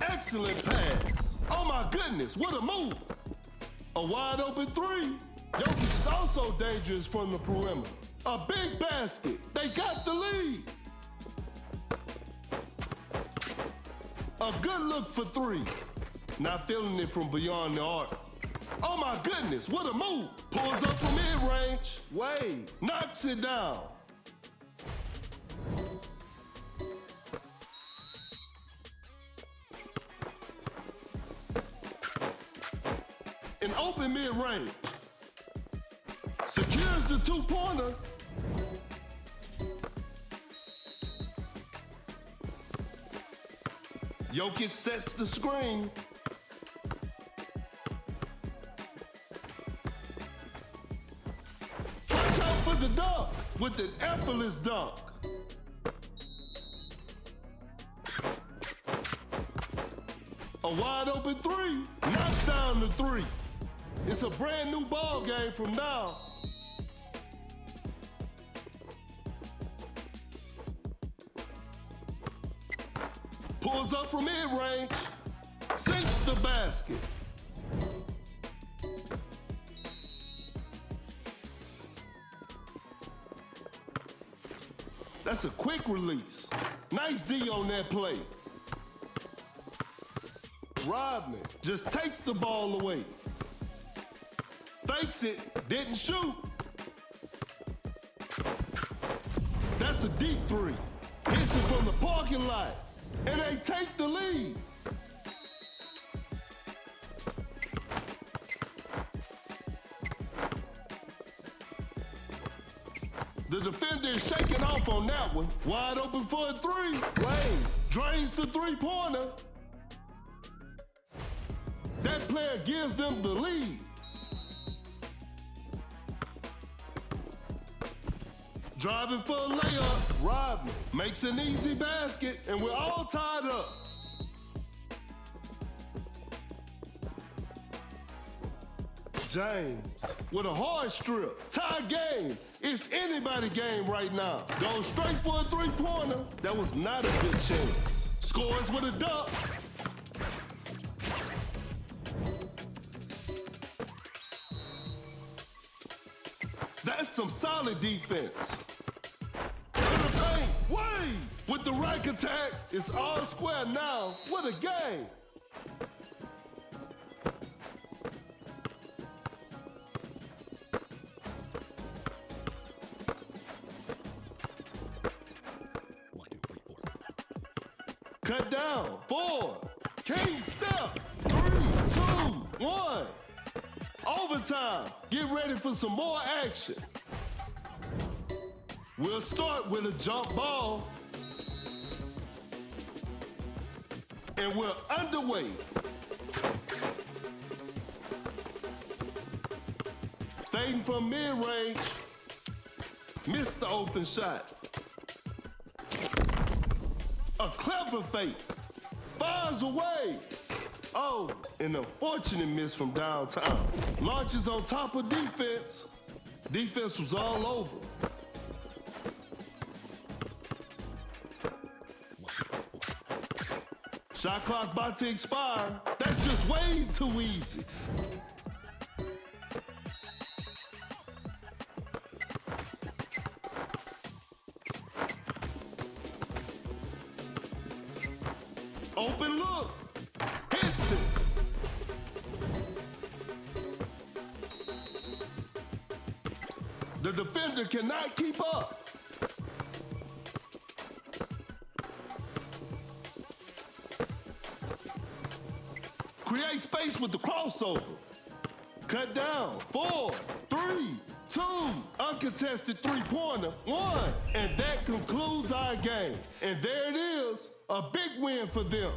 Excellent pass. Oh my goodness, what a move. A wide open three. Jokic is also dangerous from the perimeter. A big basket. They got the lead. A good look for three. Not feeling it from beyond the arc. Oh my goodness, what a move. Pulls up from mid-range. Wade knocks it down. An open mid-range. Secures the two-pointer. Jokic sets the screen. Watch out for the dunk with an effortless dunk. A wide open three. Knocks down the three. It's a brand new ball game from now. Pulls up from mid-range. Sinks the basket. That's a quick release. Nice D on that play. Rodman just takes the ball away. Fakes it, didn't shoot. That's a deep three. Hits it from the parking lot. And they take the lead. The defender is shaking off on that one. Wide open for a three. Wade drains the three-pointer. That player gives them the lead. Driving for a layup, Rodman makes an easy basket, and we're all tied up. James with a hard strip. Tie game. It's anybody's game right now. Goes straight for a three-pointer. That was not a good chance. Scores with a dunk. That's some solid defense. To the paint. Wade with the rack attack. It's all square now. What a game. Cut down. 4. King step. 3, 2, 1. Overtime. Get ready for some more action. We'll start with a jump ball. And we're underway. Fading from mid-range. Missed the open shot. A clever fake. Fires away. Oh, an unfortunate miss from downtown. Launches on top of defense. Defense was all over. Shot clock about to expire. That's just way too easy. Open look. Hits it. The defender cannot keep up. Create space with the crossover. Cut down. 4, 3, 2. Uncontested three-pointer. 1. And that concludes our game. And there it is. A big win for them.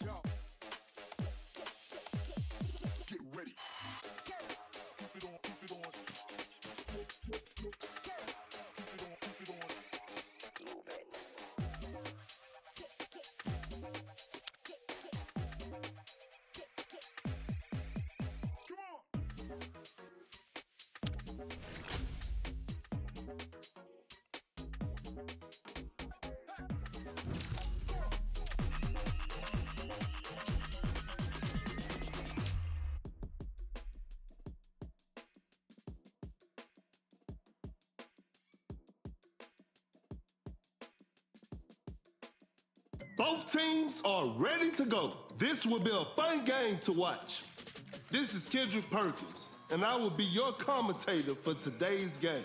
Yo. Get ready. Keep it on, keep it on. Keep it on, keep it on. Come on. Both teams are ready to go. This will be a fun game to watch. This is Kendrick Perkins, and I will be your commentator for today's game.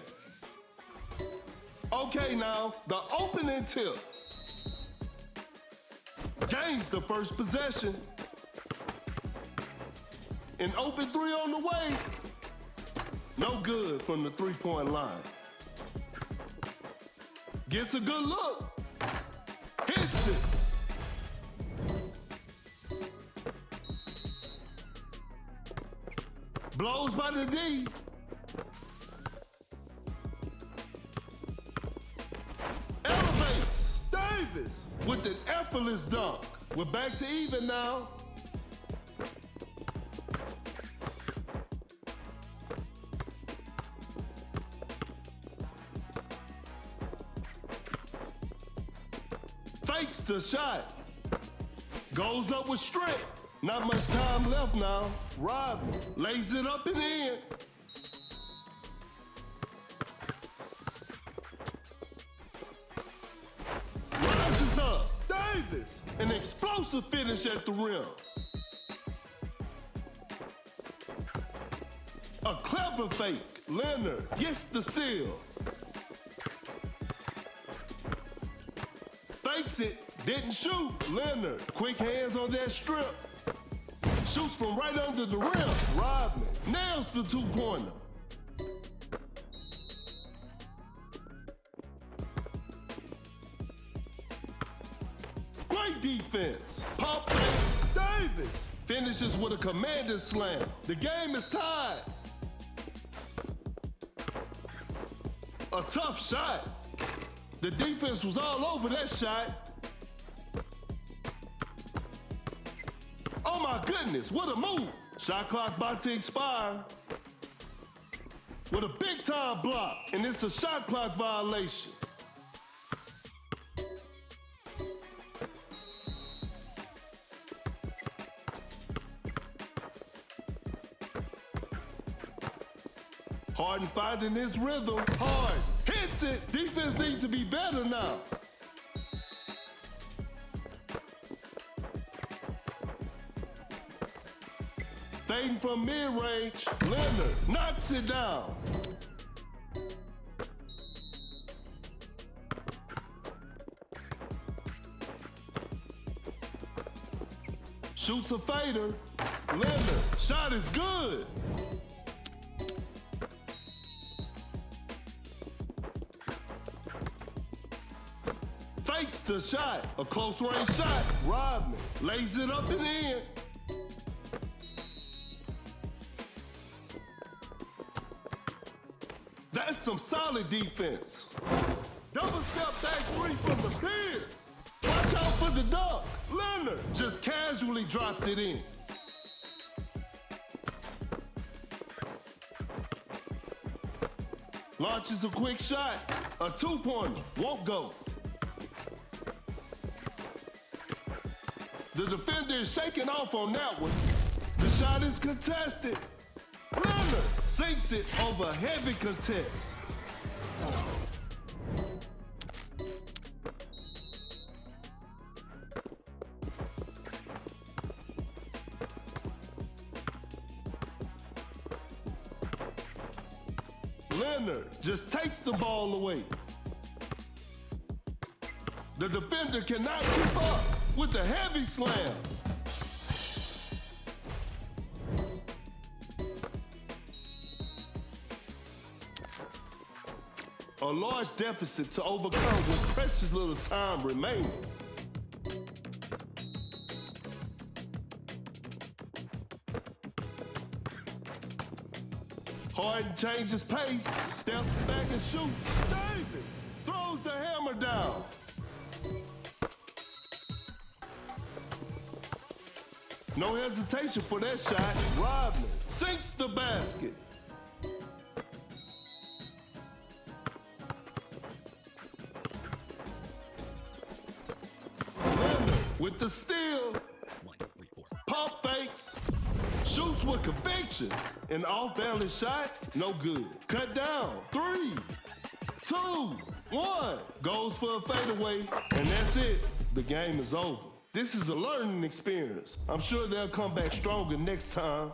Okay, now, the opening tip. Gains the first possession. An open three on the way. No good from the three-point line. Gets a good look. Hits it. Blows by the D. Elevates. Davis with an effortless dunk. We're back to even now. Fakes the shot. Goes up with strength. Not much time left now. Rodman lays it up and in. Rises up. Davis. An explosive finish at the rim. A clever fake. Leonard gets the seal. Fakes it. Didn't shoot. Leonard. Quick hands on that strip. Shoots from right under the rim. Rodman nails the two-pointer. Great defense. Pump fakes. Davis finishes with a commanding slam. The game is tied. A tough shot. The defense was all over that shot. Oh my goodness, what a move. Shot clock about to expire. With a big time block, and it's a shot clock violation. Harden finding his rhythm. Harden hits it. Defense needs to be better now. Fading from mid-range, Leonard knocks it down. Shoots a fader. Leonard, shot is good. fakes the shot. A close range shot. Rodman lays it up and in. That's some solid defense. Double step back three from the pier. Watch out for the dunk. Leonard just casually drops it in. Launches a quick shot. A two-pointer. Won't go. The defender is shaking off on that one. The shot is contested. Leonard sinks it over heavy contest. Leonard just takes the ball away. The defender cannot keep up with the heavy slam. A large deficit to overcome with precious little time remaining. Harden changes pace, steps back and shoots. Davis throws the hammer down. No hesitation for that shot. Rodman sinks the basket. Leonard with the steal. 1, 2, 3, 4. Pump fakes. Shoots with conviction. An off-balance shot, no good. Cut down. 3, 2, 1. Goes for a fadeaway, and that's it. The game is over. This is a learning experience. I'm sure they'll come back stronger next time.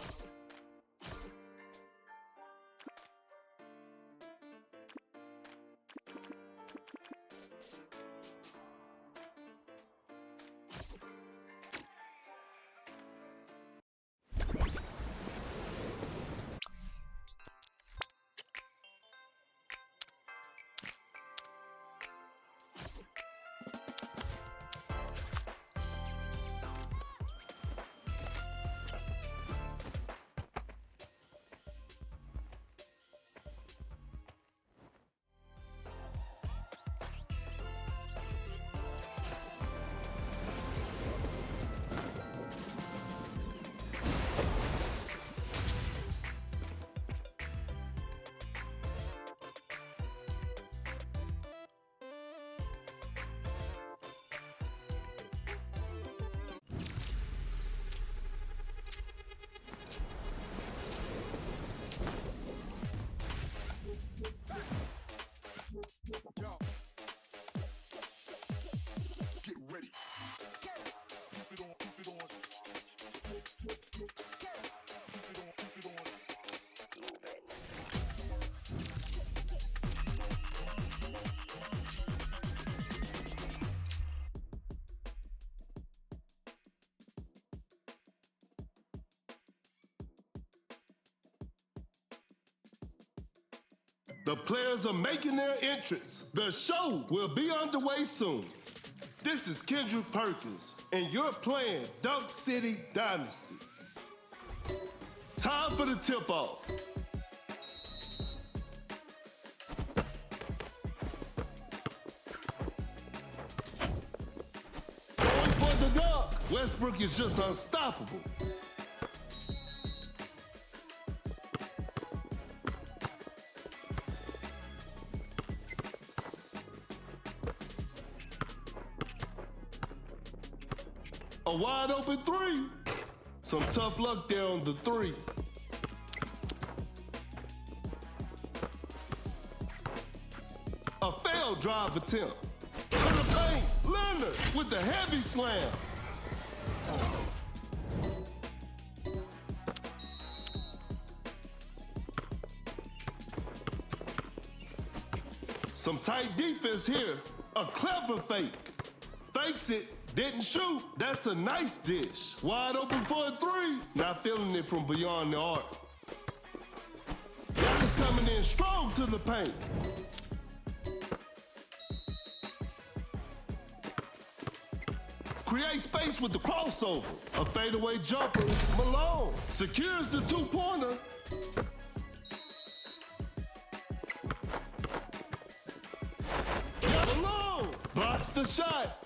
Yo. Get ready. Keep it on, keep it on. Keep it on, keep it on. The players are making their entrance. The show will be underway soon. This is Kendrick Perkins, and you're playing Dunk City Dynasty. Time for the tip-off. Going for the dunk. Westbrook is just unstoppable. A wide open three. Some tough luck there on the three. A failed drive attempt. To the paint, Leonard with the heavy slam. Some tight defense here. A clever fake. Fakes it. Didn't shoot. That's a nice dish. Wide open for a three. Not feeling it from beyond the arc. Dallas coming in strong to the paint. create space with the crossover. A fadeaway jumper, Malone secures the two-pointer. Malone blocks the shot.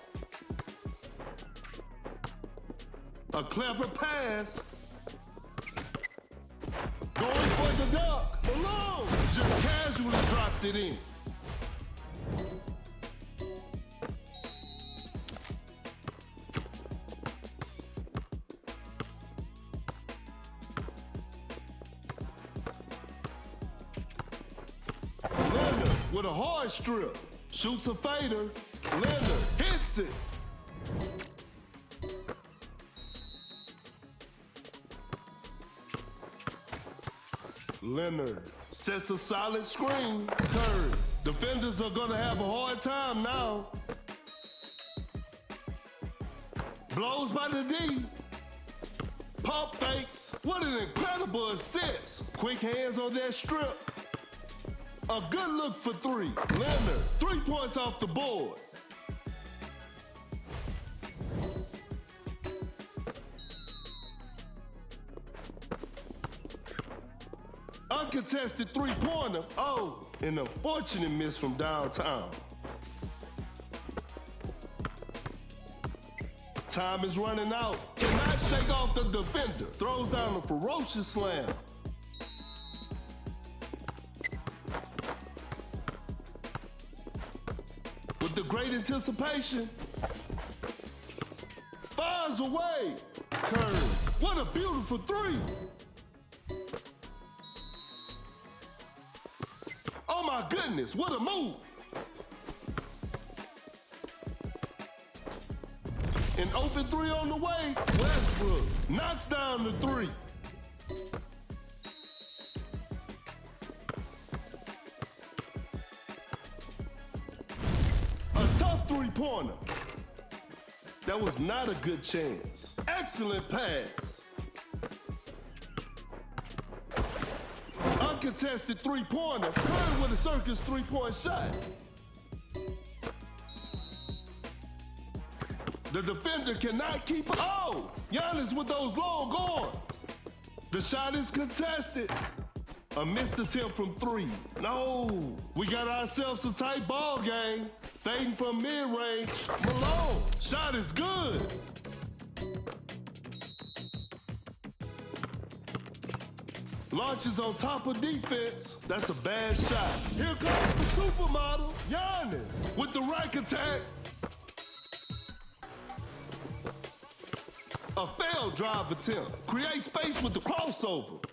A clever pass. Going for the dunk. Malone just casually drops it in. Leonard with a hard strip. Shoots a fader. Leonard hits it. Leonard sets a solid screen. Curry. Defenders are gonna have a hard time now. Blows by the D. Pump fakes. What an incredible assist. Quick hands on that strip. A good look for three. Leonard, 3 points off the board. Uncontested three-pointer. Oh, an unfortunate miss from downtown. Time is running out. Cannot shake off the defender. Throws down a ferocious slam. With the great anticipation. Fires away. Curry. What a beautiful three. Oh my goodness, what a move. An open three on the way. Westbrook knocks down the three. A tough three-pointer. That was not a good chance. Excellent pass. Uncontested three-pointer. Curry with a circus three-point shot. The defender cannot keep. Oh! Giannis with those long arms. The shot is contested. A missed attempt from three. No. We got ourselves a tight ball game. Fading from mid-range. Malone. Shot is good. Launches on top of defense. That's a bad shot. Here comes the supermodel, Giannis, with the rack attack. A failed drive attempt. Create space with the crossover.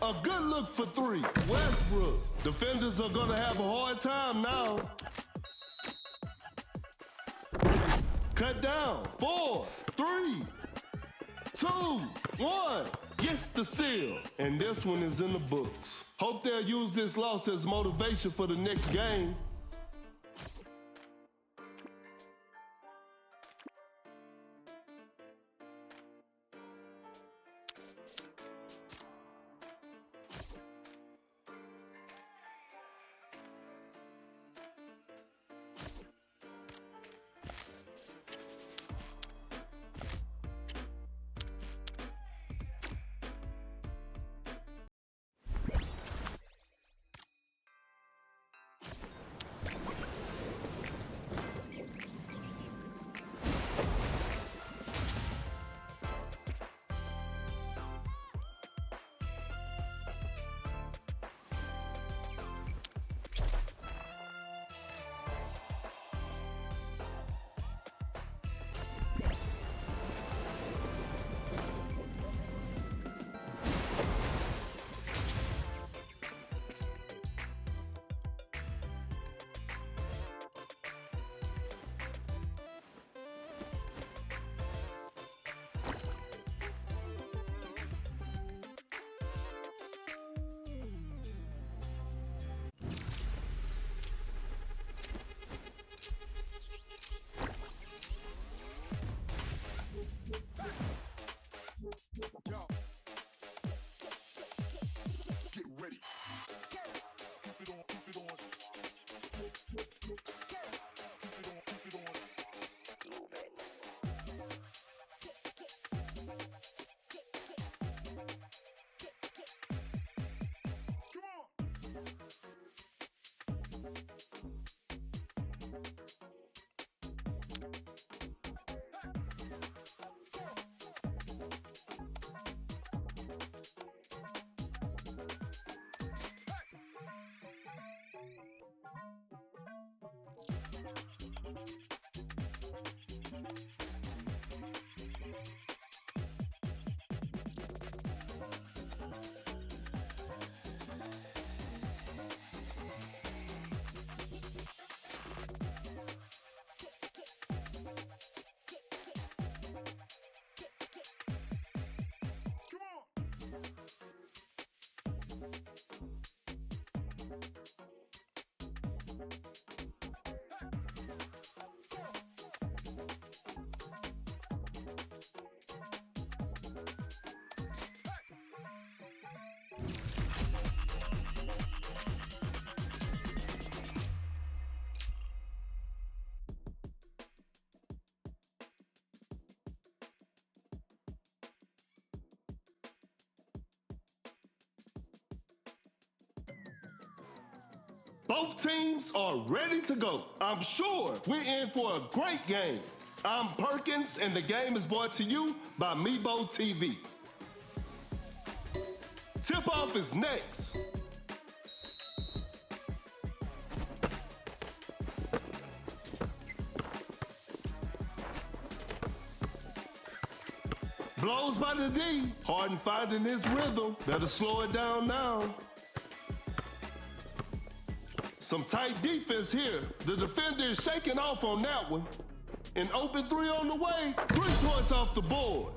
A good look for three. Westbrook. Defenders are gonna have a hard time now. Cut down. 4, 3, 2, 1. Gets the seal. And this one is in the books. Hope they'll use this loss as motivation for the next game. Both teams are ready to go. I'm sure we're in for a great game. I'm Perkins, and the game is brought to you by Meebo TV. Tip-off is next. Blows by the D. Harden finding his rhythm. Better slow it down now. Some tight defense here. The defender is shaking off on that one. An open three on the way. 3 points off the board.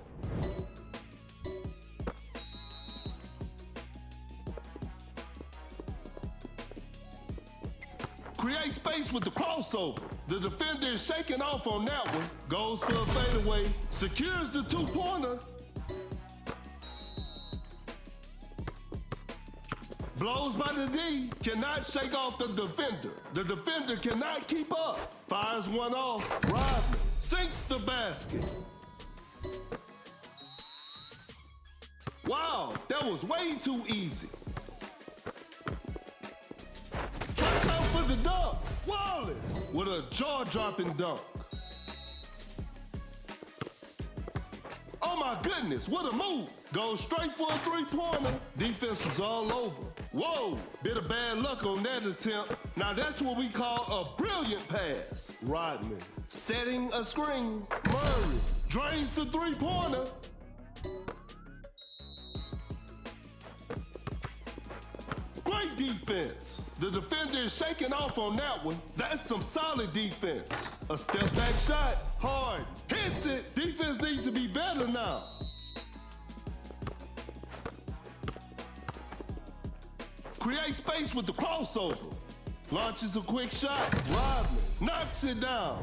Create space with the crossover. The defender is shaking off on that one. Goes for a fadeaway. Secures the 2-pointer. Blows by the D, cannot shake off the defender. The defender cannot keep up. Fires one off, Rodman sinks the basket. Wow, that was way too easy. Watch out for the dunk. Wallace with a jaw-dropping dunk. Oh my goodness, what a move. Goes straight for a 3-pointer. Defense was all over. Whoa, bit of bad luck on that attempt. Now that's what we call a brilliant pass. Rodman setting a screen. Murray drains the 3-pointer. Great defense. The defender is shaking off on that one. That's some solid defense. A step back shot, hard, hits it. Defense needs to be better now. Create space with the crossover. Launches a quick shot. Rodman knocks it down.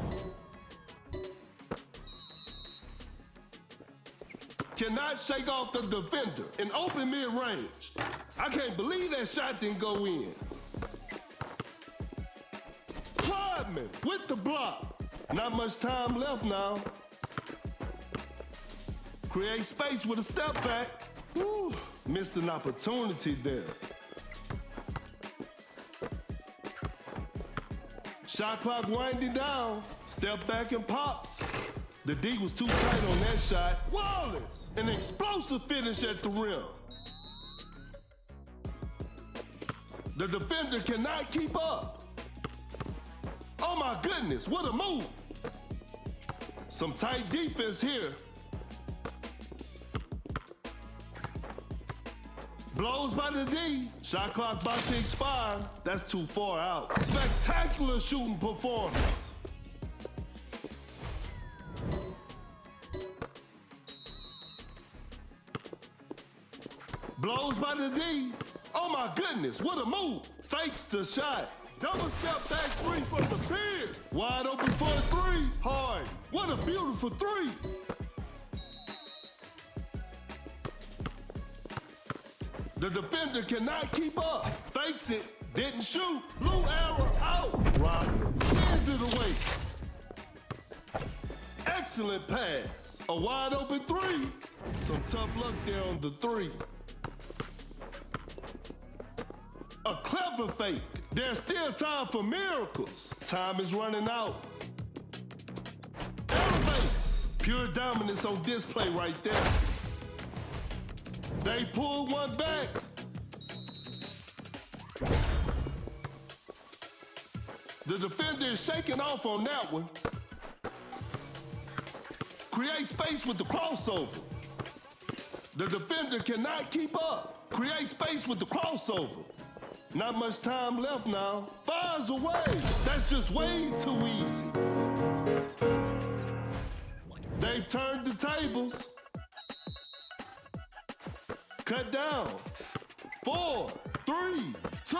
Cannot shake off the defender. An open mid-range. I can't believe that shot didn't go in. Rodman with the block. Not much time left now. Create space with a step back. Woo, missed an opportunity there. Shot clock winding down. Step back and pops. The D was too tight on that shot. Wallace, an explosive finish at the rim. The defender cannot keep up. Oh my goodness, what a move. Some tight defense here. Blows by the D. Shot clock about to expire. That's too far out. Spectacular shooting performance. Blows by the D. Oh my goodness, what a move. Fakes the shot. Double step back 3 for the beard. Wide open for a 3. Hard. What a beautiful 3. The defender cannot keep up. Fakes it. Didn't shoot. Blue arrow out. Rodman sends it away. Excellent pass. A wide open 3. Some tough luck there on the 3. A clever fake. There's still time for miracles. Time is running out. Elevates. Pure dominance on display right there. They pull one back. The defender is shaking off on that one. Create space with the crossover. The defender cannot keep up. Create space with the crossover. Not much time left now. Fires away. That's just way too easy. They've turned the tables. Cut down. 4, 3, 2.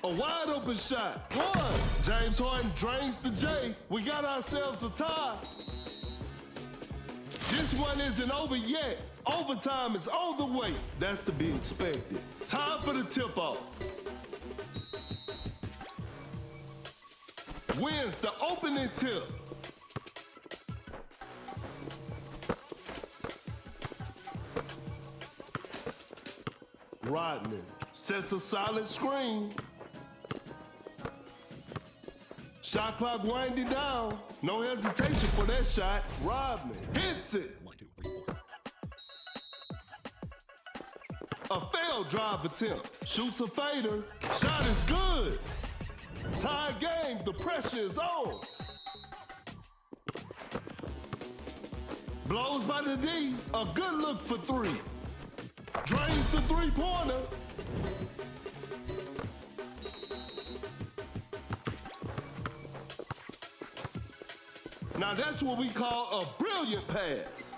A wide open shot. 1. James Harden drains the J. We got ourselves a tie. This one isn't over yet. Overtime is on the way. That's to be expected. Time for the tip-off. Wins the opening tip. Rodman sets a solid screen. Shot clock winding down. No hesitation for that shot. Rodman hits it. 1, 2, 3, 4. A failed drive attempt. Shoots a fader. Shot is good. Tie game. The pressure is on. Blows by the D. A good look for 3. Drains the three-pointer. Now that's what we call a brilliant pass.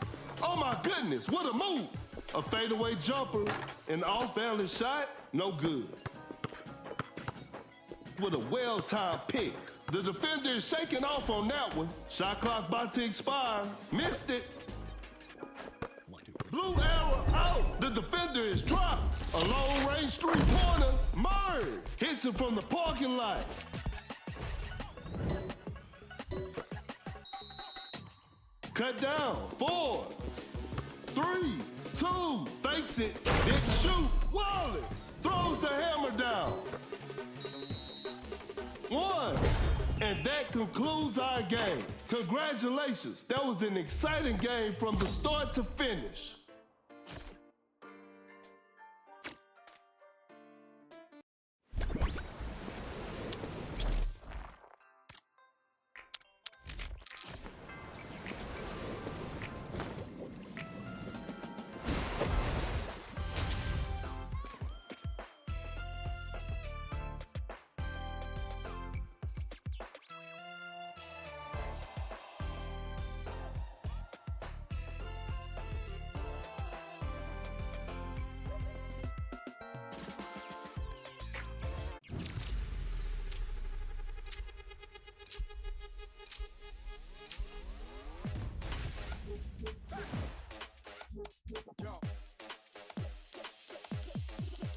Oh my goodness, what a move. A fadeaway jumper, an off-balance shot, no good. With a well-timed pick. The defender is shaking off on that one. Shot clock about to expire. Missed it. 1, 2, 3. Blue arrow out. The defender is dropped. A long-range three-pointer. Murray hits it from the parking lot. Cut down. 4, 3, 2. Fakes it. Didn't shoot. Wallace throws the hammer down. 1. And that concludes our game. Congratulations. That was an exciting game from the start to finish. Yo.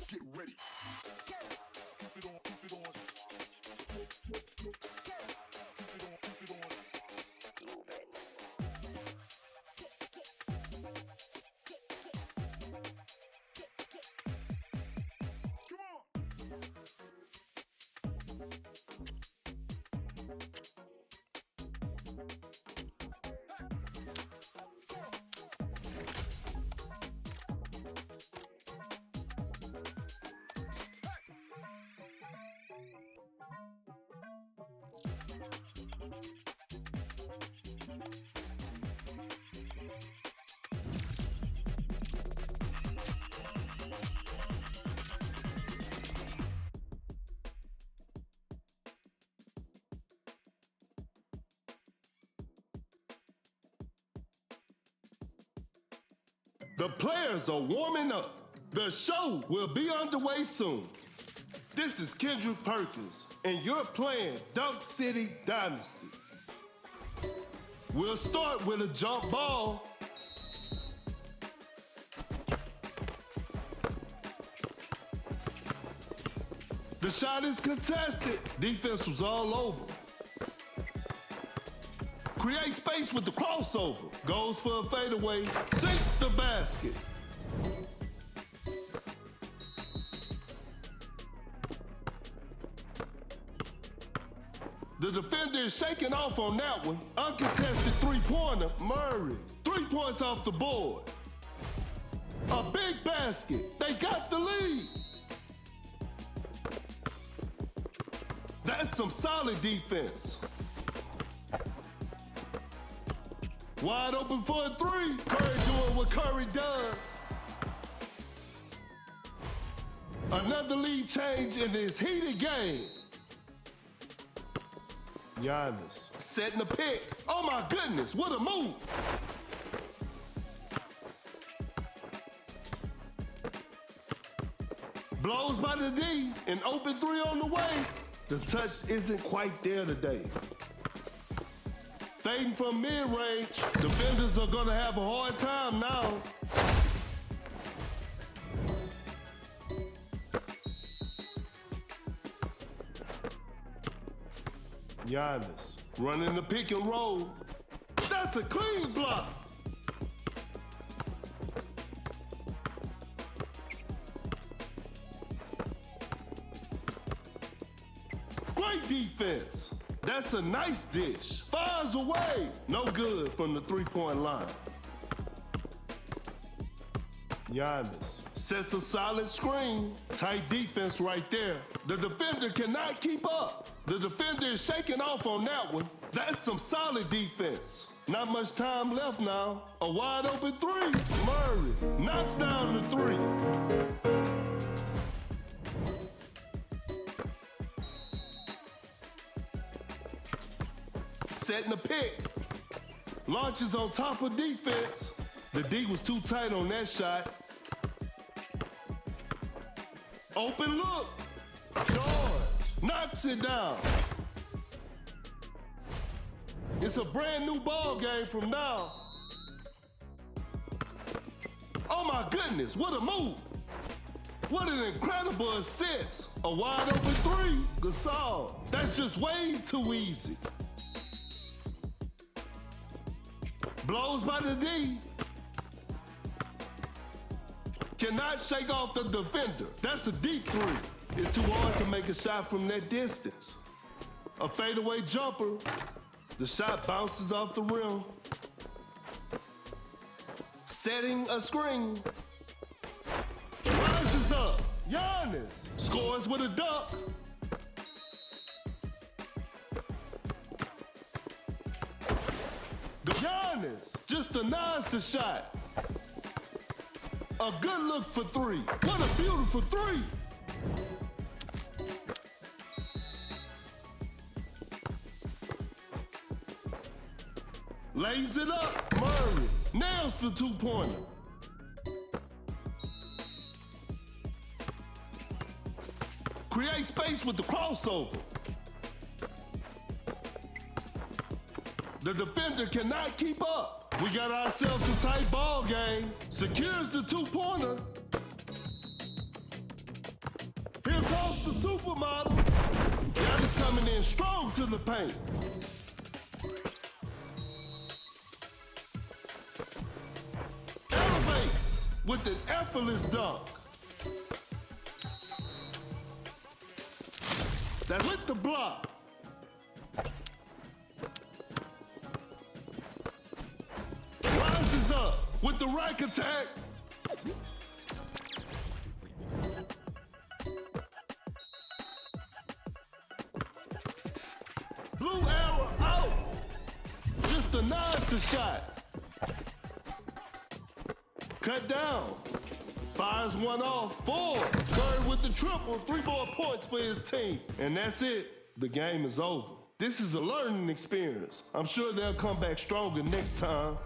Get ready. Keep it on, keep it on. Keep it on, keep it on. Come on. The players are warming up. The show will be underway soon. This is Kendrick Perkins, and you're playing Dunk City Dynasty. We'll start with a jump ball. The shot is contested. Defense was all over. Create space with the crossover. Goes for a fadeaway. Sinks the basket. The The defender is shaking off on that one. Uncontested three-pointer, Murray. 3 points off the board. A big basket. They got the lead. That's some solid defense. Wide open for a three. Curry doing what Curry does. Another lead change in this heated game. Giannis setting the pick. Oh my goodness, what a move. Blows by the D, an open three on the way. The touch isn't quite there today. Fading from mid-range, defenders are gonna have a hard time now. Giannis running the pick and roll. That's a clean block. Great defense. That's a nice dish. Fires away. No good from the three-point line. Giannis sets a solid screen. Tight defense right there. The defender cannot keep up. The defender is shaking off on that one. That's some solid defense. Not much time left now. A wide open three. Murray knocks down the three. Setting the pick. Launches on top of defense. The D was too tight on that shot. Open look. George knocks it down. It's a brand new ball game from now. Oh my goodness, what a move. What an incredible assist. A wide open three. Gasol. That's just way too easy. Blows by the D. Cannot shake off the defender. That's a deep three. It's too hard to make a shot from that distance. A fadeaway jumper. The shot bounces off the rim. Setting a screen. Rises up. Giannis scores with a dunk. Giannis just denies the shot. A good look for three. What a beautiful three. Lays it up. Murray nails the two-pointer. Create space with the crossover. The defender cannot keep up. We got ourselves a tight ball game. Secures the two-pointer. Here comes the supermodel. Giannis coming in strong to the paint. Elevates with an effortless dunk. That's with the block. Rises up with the rack attack. Blue arrow out. Just denies the shot. Cut down. Fires one off. 4. Curry with the triple. 3 more points for his team. And that's it. The game is over. This is a learning experience. I'm sure they'll come back stronger next time.